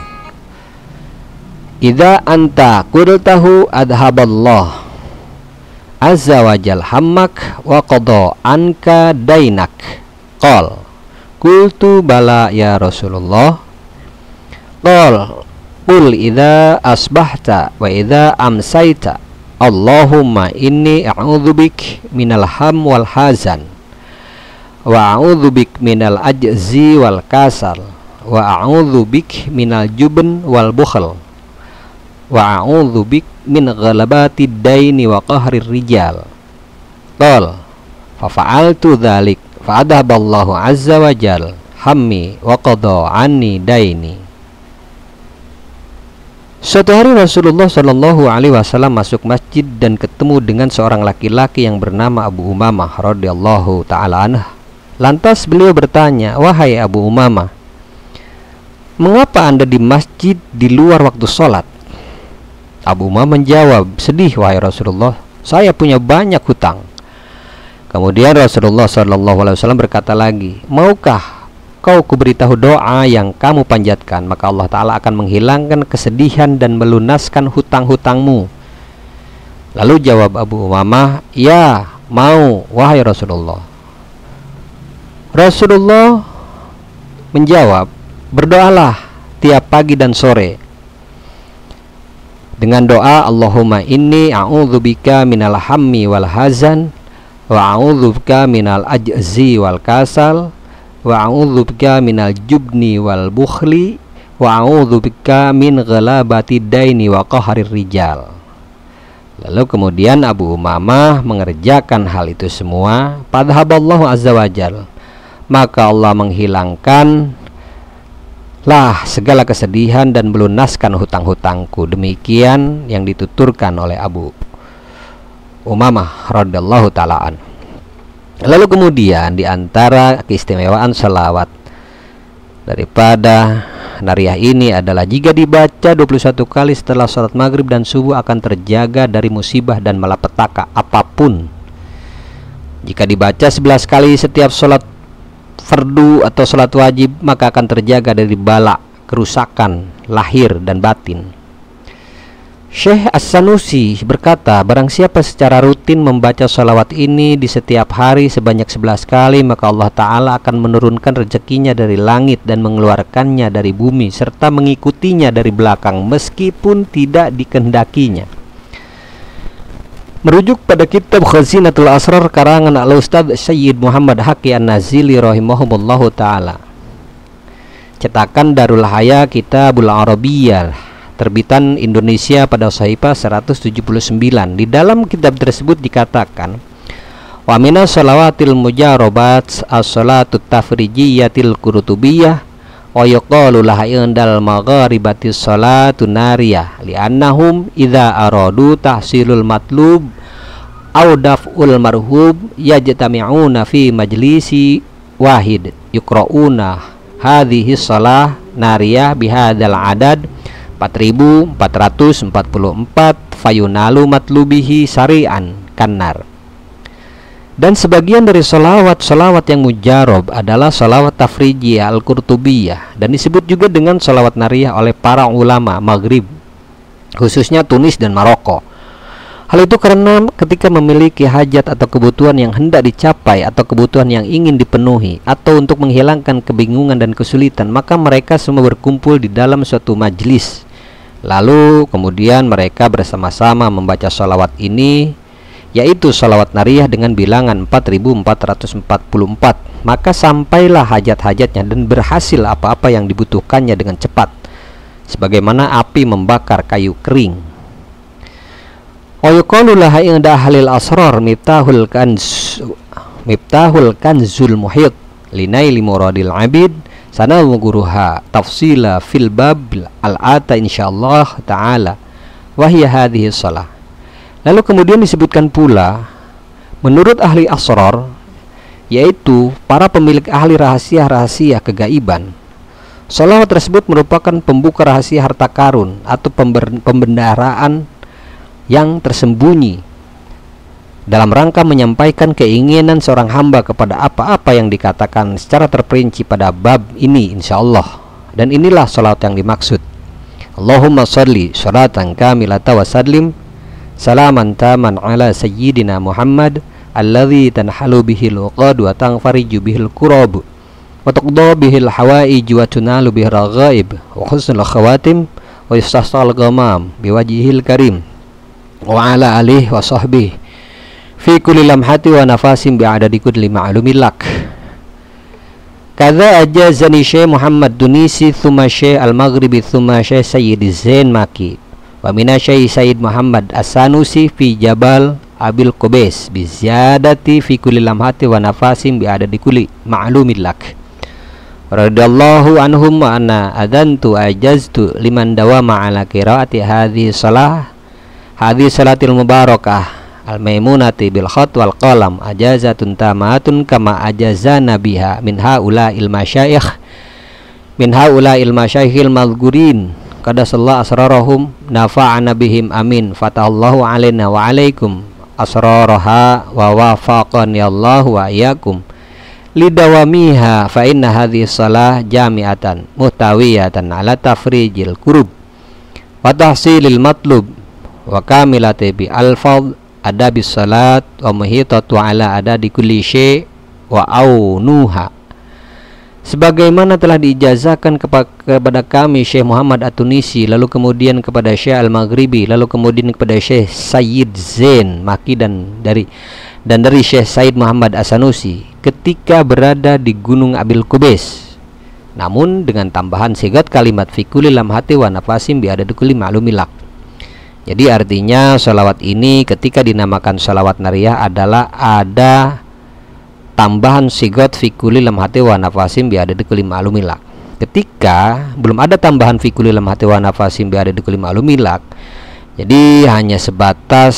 idza anta qultahu adhaballah azza wa jal hammak wa qada anka dainak. Qal qultu bala ya Rasulullah. Qal qul idza asbahta wa idza amsayta Allahumma inni a'udzubik minal ham wal hazan wa a'udzubik minal ajzi wal kasal wa a'udzubik minal jubn wal bukhl wa a'udzubik min ghalabati daini wa qahrir rijal. Qal fa fa'altu dzalik fa adhaballahu azza wa jal hammi wa qada anni daini. Suatu hari Rasulullah SAW masuk masjid dan ketemu dengan seorang laki-laki yang bernama Abu Umamah radhiyallahu ta'ala anhu. Lantas beliau bertanya, wahai Abu Umamah, mengapa Anda di masjid di luar waktu sholat? Abu Umamah menjawab, sedih wahai Rasulullah, saya punya banyak hutang. Kemudian Rasulullah SAW berkata lagi, maukah kau kuberitahu doa yang kamu panjatkan, maka Allah Ta'ala akan menghilangkan kesedihan dan melunaskan hutang-hutangmu. Lalu jawab Abu Umamah, ya mau wahai Rasulullah. Rasulullah menjawab, berdoalah tiap pagi dan sore dengan doa Allahumma inni a'udzubika minal hammi wal hazan wa a'udzubika minal ajzi wal kasal wa a'udzubika minal jubni wal bukhli wa a'udzubika min ghalabati daini wa qahrir rijal. Lalu kemudian Abu Umamah mengerjakan hal itu semua. Padhaballahu azza wajal, maka Allah menghilangkan segala kesedihan dan melunaskan hutang-hutangku. Demikian yang dituturkan oleh Abu Umamah radhiyallahu ta'ala an. Lalu kemudian di antara keistimewaan salawat daripada nariyah ini adalah jika dibaca 21 kali setelah sholat maghrib dan subuh akan terjaga dari musibah dan malapetaka apapun. Jika dibaca 11 kali setiap sholat fardu atau sholat wajib, maka akan terjaga dari bala, kerusakan lahir dan batin. Syekh As-Sanusi berkata, barang siapa secara rutin membaca sholawat ini di setiap hari sebanyak 11 kali, maka Allah Ta'ala akan menurunkan rezekinya dari langit dan mengeluarkannya dari bumi serta mengikutinya dari belakang meskipun tidak dikehendakinya. Merujuk pada kitab Khazinatul Asrar karangan Al-Ustadz Sayyid Muhammad Haqi An-Nazili rahimahumullahu ta'ala, cetakan Darul Haya Kitabul Arabiyyah, terbitan Indonesia pada Sahifa 179. Di dalam kitab tersebut dikatakan, wa minas shalawatil mujarobat as-salatut tafrijiyatil kurutubiyah wa yuqalu laha indal magharibatis salatun nariyah li'annahum idza aradu tahsilul matlub aw daf'ul marhub yajtami'una fi majlisi wahid yuqra'una hadhihi shalah nariyah bihadzal adad 4444 fayunalu matlubihi syari'an kanar. Dan sebagian dari solawat yang mujarab adalah solawat tafrijiyah al-Qurtubiyah, dan disebut juga dengan solawat nariyah oleh para ulama Maghrib, khususnya Tunis dan Maroko. Hal itu karena ketika memiliki hajat atau kebutuhan yang hendak dicapai atau kebutuhan yang ingin dipenuhi atau untuk menghilangkan kebingungan dan kesulitan, maka mereka semua berkumpul di dalam suatu majlis. Lalu kemudian mereka bersama-sama membaca sholawat ini, yaitu sholawat nariyah dengan bilangan 4444. Maka sampailah hajat-hajatnya dan berhasil apa-apa yang dibutuhkannya dengan cepat, sebagaimana api membakar kayu kering. Wa yuqalu laha inda ahlil asrar miftahul kanzul muhit linaili muradil abid sanadhkuruha tafsila fil bab al-ata insyaallah taala wa hiya hadhihi shalah. Lalu kemudian disebutkan pula menurut ahli asrar, yaitu para pemilik ahli rahasia-rahasia kegaiban, sholawat tersebut merupakan pembuka rahasia harta karun atau pembendaharaan yang tersembunyi dalam rangka menyampaikan keinginan seorang hamba kepada apa-apa yang dikatakan secara terperinci pada bab ini insyaallah. Dan inilah sholawat yang dimaksud. Allahumma sholli sholatan kamilata wa sallim salaman taman ala sayyidina Muhammad alladzi tanhalu bihil uqad wa tanfariju bihil kurab wa tuqda bihil hawaij wa tunalu bihil raghaib wa husnul khawatim wa yustasal ghamam biwajhil karim wa ala alihi wa sahbihi fi kulli lamhati wa nafasim bi'adadi kulli ma'lumin lak. Kadza ajazani Syekh Muhammad Tunisi thumma Syekh Al-Maghribi thumma Syekh Sayyid Zain Maki wa mina Syekh Sayyid Muhammad As-Sanusi fi Jabal Abil Qubais bi ziyadati fi kulli lamhati wa nafasim bi'adadi kulli ma'lumin lak. Radhiyallahu anhum wa anna adantu ajaztu liman dawama ala qiraati hadhihi salatil mubarakah al-maimunati bil khat wal qalam ajazatun tamatun kama ajazana biha min haula'il masyayikhil madhkurin qadasallahu asrarahum nafa'ana bihim amin fatahallahu alaina wa alaikum asraraha wa wafaqani Allah wa iyyakum lidawamiha fa inna hadhihi shalah jami'atan muhtawiyatan ala tafrijil kurub wa tahsilil matlub wa kamilati bi alfadh adabis salat wa muhitatu ala adadi kulli syai' wa aunuha, sebagaimana telah diijazahkan kepada kami Syekh Muhammad At-Tunisi, lalu kemudian kepada Syekh Al-Maghribi, lalu kemudian kepada Syekh Sayyid Zain Maki dan dari Syekh Said Muhammad As-Sanusi ketika berada di Gunung Abil Qubais, namun dengan tambahan sigat kalimat fi kulli lamhati wa nafasim bi adadi kulli ma'lumin lak. Jadi artinya sholawat ini ketika dinamakan sholawat nariyah adalah ada tambahan sigot fi kulli lamhati wa nafasim bi adadi kulli ma'lumin lak. Ketika belum ada tambahan fi kulli lamhati wa nafasim bi adadi kulli ma'lumin lak, jadi hanya sebatas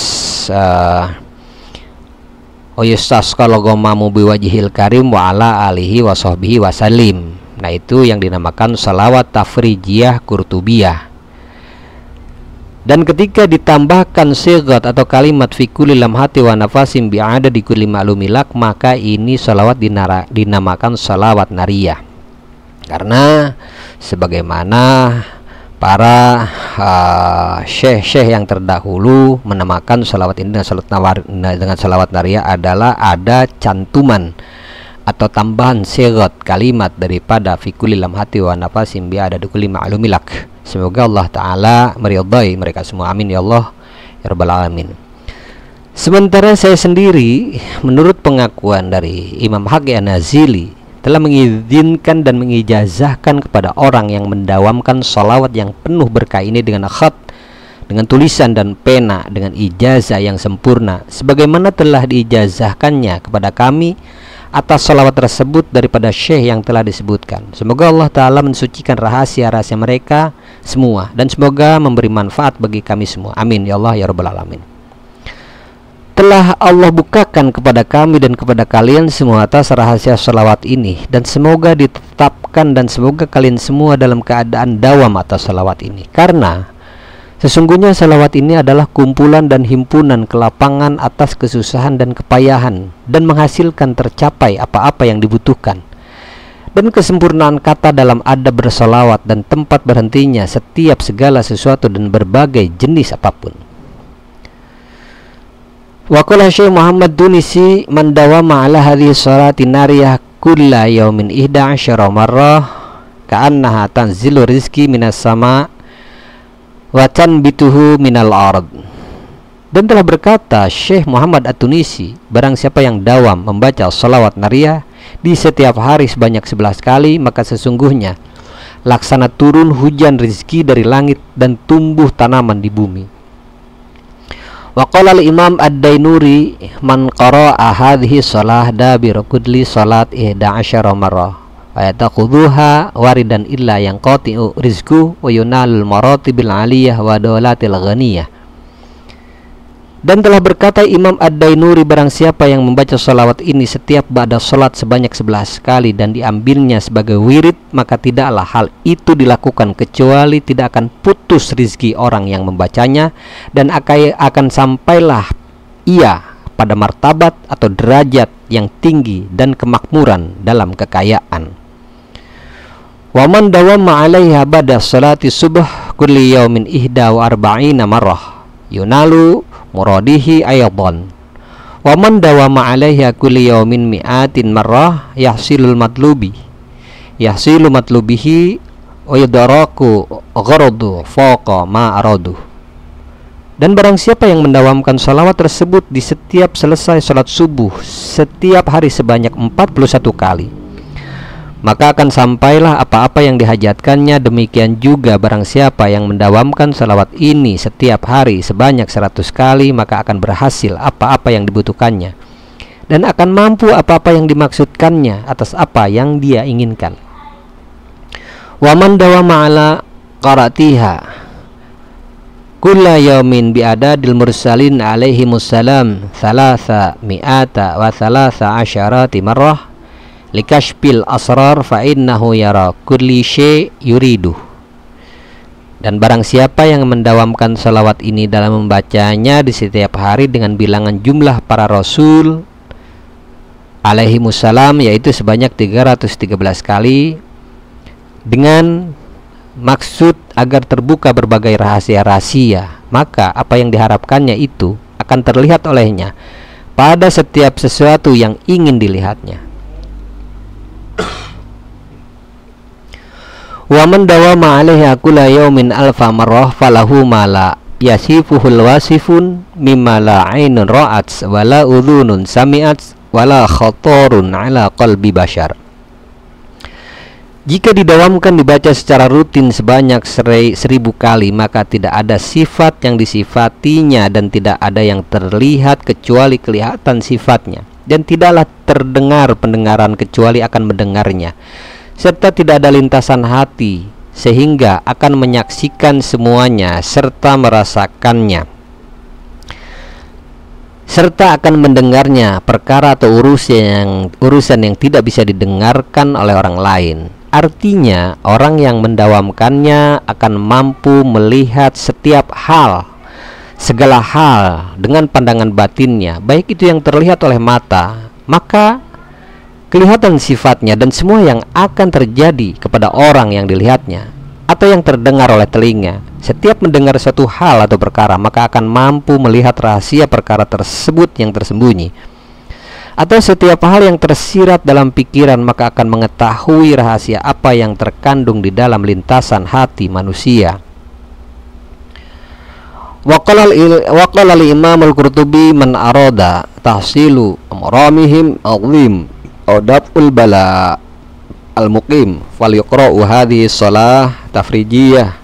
oyustasqal ghamamu bi wajhil karim wa ala alihi wa sahbihi wa salim. Nah, itu yang dinamakan sholawat tafrijiyah Qurtubiyah. Dan ketika ditambahkan sigat atau kalimat fi kulli lamhati wa nafasim bi adadi kulli ma'lumin lak, maka ini sholawat dinamakan sholawat nariyah. Karena sebagaimana para syekh-syekh yang terdahulu menamakan sholawat ini dengan sholawat nariyah adalah ada cantuman atau tambahan sigat kalimat daripada fi kulli lamhati wa nafasim bi adadi kulli ma'lumin lak. Semoga Allah Ta'ala meridhai mereka semua, amin ya Allah ya Rabbal Alamin. Sementara saya sendiri menurut pengakuan dari Imam Haqqi An-Nazili telah mengizinkan dan mengijazahkan kepada orang yang mendawamkan sholawat yang penuh berkah ini dengan khat, dengan tulisan dan pena, dengan ijazah yang sempurna, sebagaimana telah diijazahkannya kepada kami atas sholawat tersebut daripada syekh yang telah disebutkan. Semoga Allah Ta'ala mensucikan rahasia-rahasia mereka semua, dan semoga memberi manfaat bagi kami semua, amin ya Allah ya Rabbal Alamin. telah Allah bukakan kepada kami dan kepada kalian semua atas rahasia salawat ini, dan semoga ditetapkan dan semoga kalian semua dalam keadaan dawam atas salawat ini, karena sesungguhnya salawat ini adalah kumpulan dan himpunan kelapangan atas kesusahan dan kepayahan, dan menghasilkan tercapai apa-apa yang dibutuhkan, dan kesempurnaan kata dalam adab bersalawat dan tempat berhentinya setiap segala sesuatu dan berbagai jenis apapun. Wa qala Syekh Muhammad Tunisi, man dawama ala hadhihi salati nariyah kulla yaumin 11 marrah ka'annaha tanzilu rizqi minas sama wa tanbituhu minal ard. Dan telah berkata Syekh Muhammad At-Tunisi, barang siapa yang dawam membaca salawat nariyah di setiap hari sebanyak 11 kali, maka sesungguhnya laksana turun hujan rizki dari langit dan tumbuh tanaman di bumi. Wa qala al-Imam Ad-Dainuri, man qara'a hadhihi shalah dabir kulli salat 11 marrah wa yatakhudhuha waridan illa yang qati'u rizqu wa yunalul maratibil aliyah wa dawlatil ghaniyah. Dan telah berkata Imam Ad-Dainuri, barang siapa yang membaca salawat ini setiap ba'da salat sebanyak 11 kali dan diambilnya sebagai wirid, maka tidaklah hal itu dilakukan kecuali tidak akan putus rizki orang yang membacanya, dan akan sampailah ia pada martabat atau derajat yang tinggi dan kemakmuran dalam kekayaan. Wa man dawama 'alaiha ba'da salati subh kulli yaumin 41 marrah yunalu muradihi ayadhan. Wa man dawama 'alaiha kulli yaumin mi'atin marrah yahsilu matlubihi wa yudraku gharadu faqa ma aradu. Dan barang siapa yang mendawamkan salawat tersebut di setiap selesai salat subuh setiap hari sebanyak 41 kali, maka akan sampailah apa-apa yang dihajatkannya. Demikian juga barang siapa yang mendawamkan salawat ini setiap hari sebanyak 100 kali, maka akan berhasil apa-apa yang dibutuhkannya, dan akan mampu apa-apa yang dimaksudkannya atas apa yang dia inginkan. Wa man dawama 'ala qara'atiha kulla yaumin bi'adadil mursalin alaihimussalam 313 marrah likashfil asrar fa innahu yara kulli syai' yuridu. Dan barang siapa yang mendawamkan salawat ini dalam membacanya di setiap hari dengan bilangan jumlah para rasul alaihimussalam, yaitu sebanyak 313 kali, dengan maksud agar terbuka berbagai rahasia-rahasia, maka apa yang diharapkannya itu akan terlihat olehnya pada setiap sesuatu yang ingin dilihatnya. Wa man dawama 'alaiha kulla yaumin alfa marrah falahu ma la yasifuhul wasifun mimma la 'ainun ra'at wa la udhunun sami'at wa la khatarun 'ala qalbi bashar. Jika didawamkan dibaca secara rutin sebanyak 1000 kali, maka tidak ada sifat yang disifatinya dan tidak ada yang terlihat kecuali kelihatan sifatnya, dan tidaklah terdengar pendengaran kecuali akan mendengarnya, serta tidak ada lintasan hati sehingga akan menyaksikan semuanya serta merasakannya, serta akan mendengarnya perkara atau urusan yang tidak bisa didengarkan oleh orang lain. Artinya orang yang mendawamkannya akan mampu melihat setiap hal, segala hal dengan pandangan batinnya, baik itu yang terlihat oleh mata, maka kelihatan sifatnya, dan semua yang akan terjadi kepada orang yang dilihatnya, atau yang terdengar oleh telinga. Setiap mendengar suatu hal atau perkara, maka akan mampu melihat rahasia perkara tersebut yang tersembunyi, atau setiap hal yang tersirat dalam pikiran, maka akan mengetahui rahasia apa yang terkandung di dalam lintasan hati manusia. Wa qala al-Imam al-Qurtubi, man arada tahsilu amramihim azim adabul bala al-muqim falyaqra'u hadhihi shalah tafrijiyah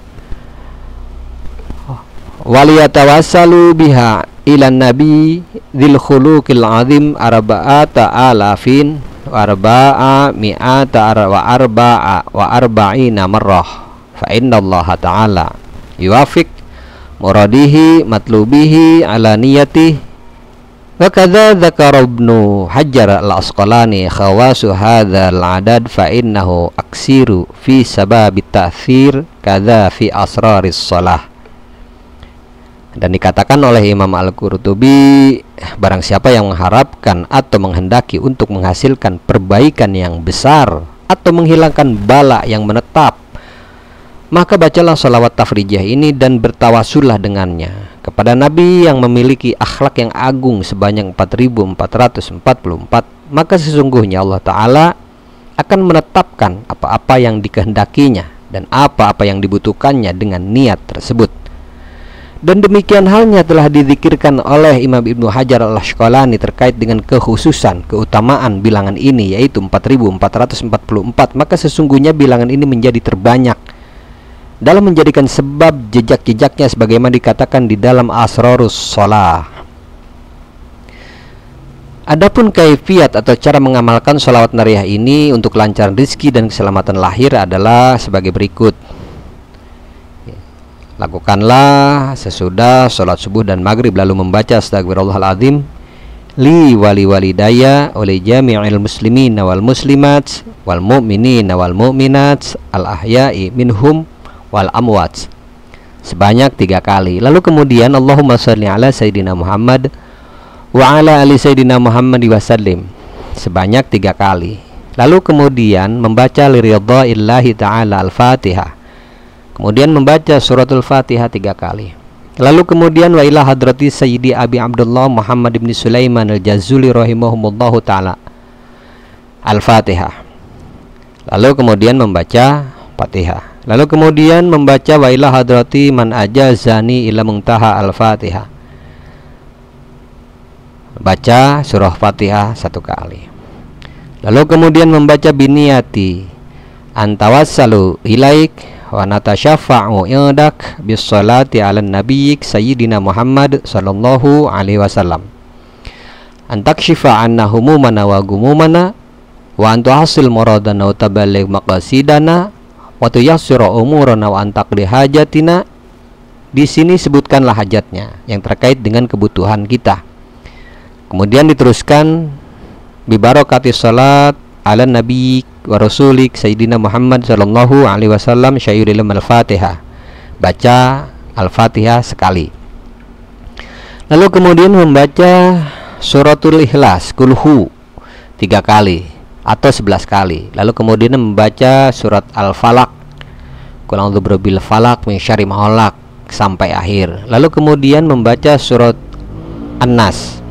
waliyatawassalu biha ila nabi dzil khuluqil azim arba'ata alafin wa arba'a mi'ata wa arba'ina marrah fa innallaha ta'ala yuwafiq muradihi matlubihi ala niyatihi Wa kadza dzakara Ibnu Hajar al-Asqalani khawasu hadzal adad fa innahu aksiru fi sabab ta'thir kadza fi asraris shalah. Dan dikatakan oleh Imam Al-Qurtubi, barang siapa yang mengharapkan atau menghendaki untuk menghasilkan perbaikan yang besar atau menghilangkan bala yang menetap, maka bacalah sholawat tafrijah ini dan bertawasullah dengannya kepada Nabi yang memiliki akhlak yang agung sebanyak 4444. Maka sesungguhnya Allah Ta'ala akan menetapkan apa-apa yang dikehendakinya dan apa-apa yang dibutuhkannya dengan niat tersebut. Dan demikian halnya telah dizikirkan oleh Imam Ibnu Hajar al-Asqalani terkait dengan kekhususan, keutamaan bilangan ini, yaitu 4444. Maka sesungguhnya bilangan ini menjadi terbanyak dalam menjadikan sebab jejak-jejaknya sebagaimana dikatakan di dalam Asrarus Shalah. Adapun kaifiat atau cara mengamalkan sholawat nariyah ini untuk kelancaran rezeki dan keselamatan lahir adalah sebagai berikut. Lakukanlah sesudah sholat subuh dan maghrib, lalu membaca astagfirullahaladzim li wali walidaya oleh jami'il muslimin wal muslimat wal mu'minin wal mu'minat al ahya'i minhum wal amwat sebanyak 3 kali. Lalu kemudian Allahumma sholli ala sayyidina Muhammad wa ala ali sayyidina Muhammad wa sallim sebanyak 3 kali. Lalu kemudian membaca liridha'illahi ta'ala al-Fatihah, kemudian membaca suratul Fatihah 3 kali. Lalu kemudian wa ila hadrati Sayyidi Abi Abdullah Muhammad ibn Sulaiman al-Jazuli rahimahumullahu ta'ala al-Fatihah. Lalu kemudian membaca Fatihah. Lalu kemudian membaca wa ila hadrati man ajazani ila muntaha al-Fatihah. Baca surah Fatihah 1 kali. Lalu kemudian membaca biniyati antawassalu ilaik wa natasyafa'u indak bis salati 'alan nabiyyik sayyidina Muhammad sallallahu alaihi wasallam antakshifa 'anna humumana wa gumumana wa antuhasil muradana wa taballigh maqasidana wa tuyassira umurana wa antaqdi hajatina. Di sini sebutkanlah hajatnya yang terkait dengan kebutuhan kita. Kemudian diteruskan bi barakati salat 'alan nabiyyik wa rasulik sayyidina Muhammad sallallahu alaihi wasallam syairil al-Fatihah. Baca Al-Fatihah sekali. Lalu kemudian membaca suratul Ikhlas kulhu 3 kali atau 11 kali. Lalu kemudian membaca surat Al-Falaq qul a'udzu birabbil falaq min syarri ma khalaq sampai akhir. Lalu kemudian membaca surat An-Nas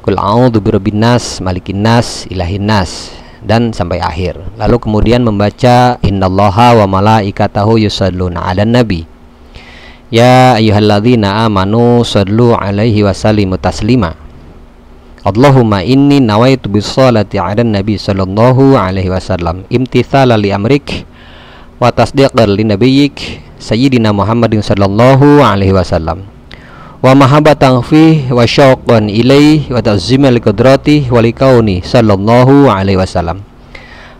qul a'udzu birabbin nas malikin nas ilahin nas dan sampai akhir. Lalu kemudian membaca innallaha wa malaikatahu yusalluna 'alan nabi ya ayyuhalladzina amanu shallu 'alaihi wa sallimu taslima. Allahumma inni nawaitu bis-sholati 'alan nabi sallallahu alaihi wasallam imtithalan li amrik wa tasdiqan li nabiyyik sayyidina Muhammadin sallallahu alaihi wasallam wa mahabbatan fi wa syauqan ilaihi wa ta'ziman li qudratihi wa li kauni sallallahu alaihi wasallam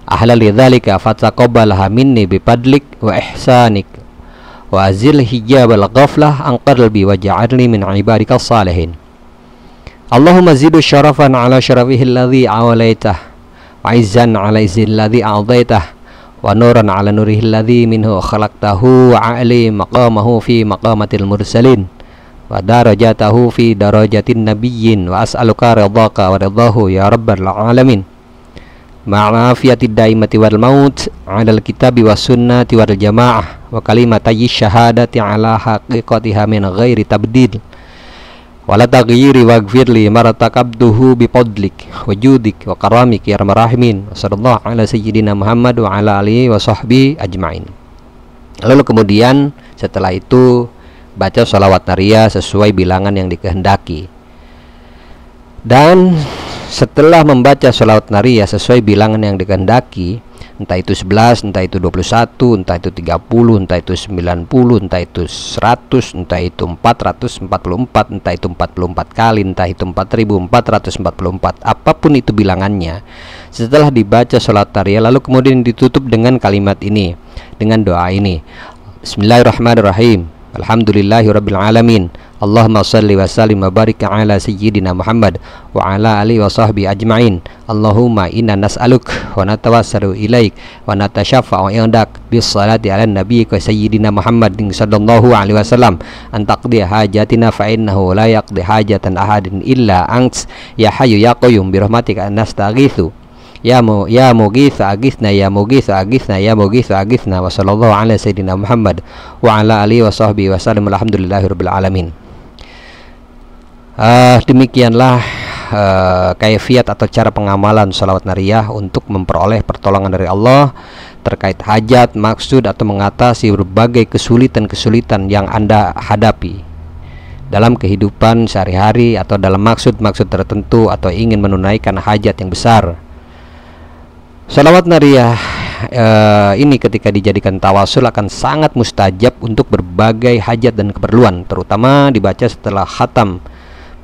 ahla li dzalika fataqabbalaha minni bi fadlik wa ihsanik wa azil hijab al ghaflah an qalbi wa ja'alni min ibadika salihin. Allahumma zidu syarafan ala syarafihi alladhi awalaitah wa izzan ala izzil ladhi a'daitah wa nuran ala nurihi alladhi minhu khalaqtahu wa a'li maqamahu fi maqamatil mursalin wa darajatahu fi darajatin nabiyyin wa as'aluka ridhaka wa ridhahu ya rabbal alamin ma'afiyatid daimati wal maut 'alal kitabi was sunnati wal jamaah wa kalimatayyi syahadati 'ala haqiqatiha min ghairi tabdil wala taghyiri waghfirli martakabduhu biqadlik wa judik wa karamik ya arhamar rahimin. Sallallahu ala sayyidina Muhammad wa ala alihi wa sahbihi ajmain. Lalu kemudian setelah itu baca sholawat nariyah sesuai bilangan yang dikehendaki. Dan setelah membaca sholawat nariyah sesuai bilangan yang dikehendaki, entah itu 11, entah itu 21, entah itu 30, entah itu 90, entah itu 100, entah itu 444, entah itu 44 kali, entah itu 4444, apapun itu bilangannya. Setelah dibaca sholawat nariyah lalu kemudian ditutup dengan kalimat ini, dengan doa ini. Bismillahirrahmanirrahim. Alhamdulillahirabbil alamin. Allahumma salli wa sallim wa barik ala sayyidina Muhammad wa ala alihi wa sahbihi ajma'in. Allahumma inna nas'aluk wa natawassalu ilaik wa natasyaffa'u indak bis salati ala nabiyyika sayyidina Muhammadin sallallahu alaihi wasallam an taqdi hajatina fa innahu la yaqdi hajatan ahadin illa ants ya hayyu ya qayyum bi rahmatika nastaghitsu ya mughits aghithna ya mughits aghithna ya mughits aghithna wa sallallahu ala sayyidina Muhammad wa ala alihi wa sahbihi wasallam. Alhamdulillahirabbil alamin. Demikianlah kaifiat atau cara pengamalan sholawat nariyah untuk memperoleh pertolongan dari Allah terkait hajat, maksud, atau mengatasi berbagai kesulitan-kesulitan yang Anda hadapi dalam kehidupan sehari-hari atau dalam maksud-maksud tertentu atau ingin menunaikan hajat yang besar. Sholawat nariyah ini ketika dijadikan tawasul akan sangat mustajab untuk berbagai hajat dan keperluan, terutama dibaca setelah khatam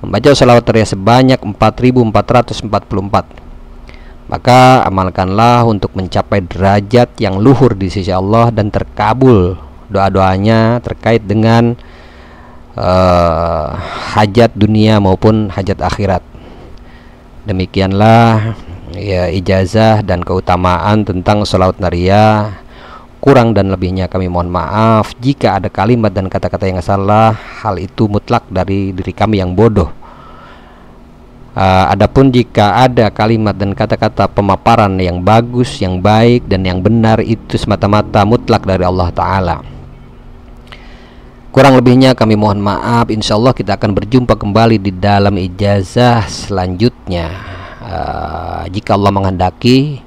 membaca sholawat nariyah sebanyak 4444. Maka amalkanlah untuk mencapai derajat yang luhur di sisi Allah dan terkabul doa-doanya terkait dengan hajat dunia maupun hajat akhirat. Demikianlah ya ijazah dan keutamaan tentang sholawat nariyah. Kurang dan lebihnya kami mohon maaf. Jika ada kalimat dan kata-kata yang salah, hal itu mutlak dari diri kami yang bodoh. Adapun jika ada kalimat dan kata-kata pemaparan yang bagus, yang baik, dan yang benar, itu semata-mata mutlak dari Allah Ta'ala. Kurang lebihnya kami mohon maaf. Insya Allah kita akan berjumpa kembali di dalam ijazah selanjutnya, jika Allah menghendaki.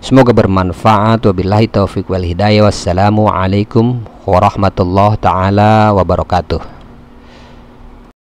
Semoga bermanfaat. Wabillahi taufiq wal hidayah. Wassalamualaikum warahmatullahi taala wabarakatuh.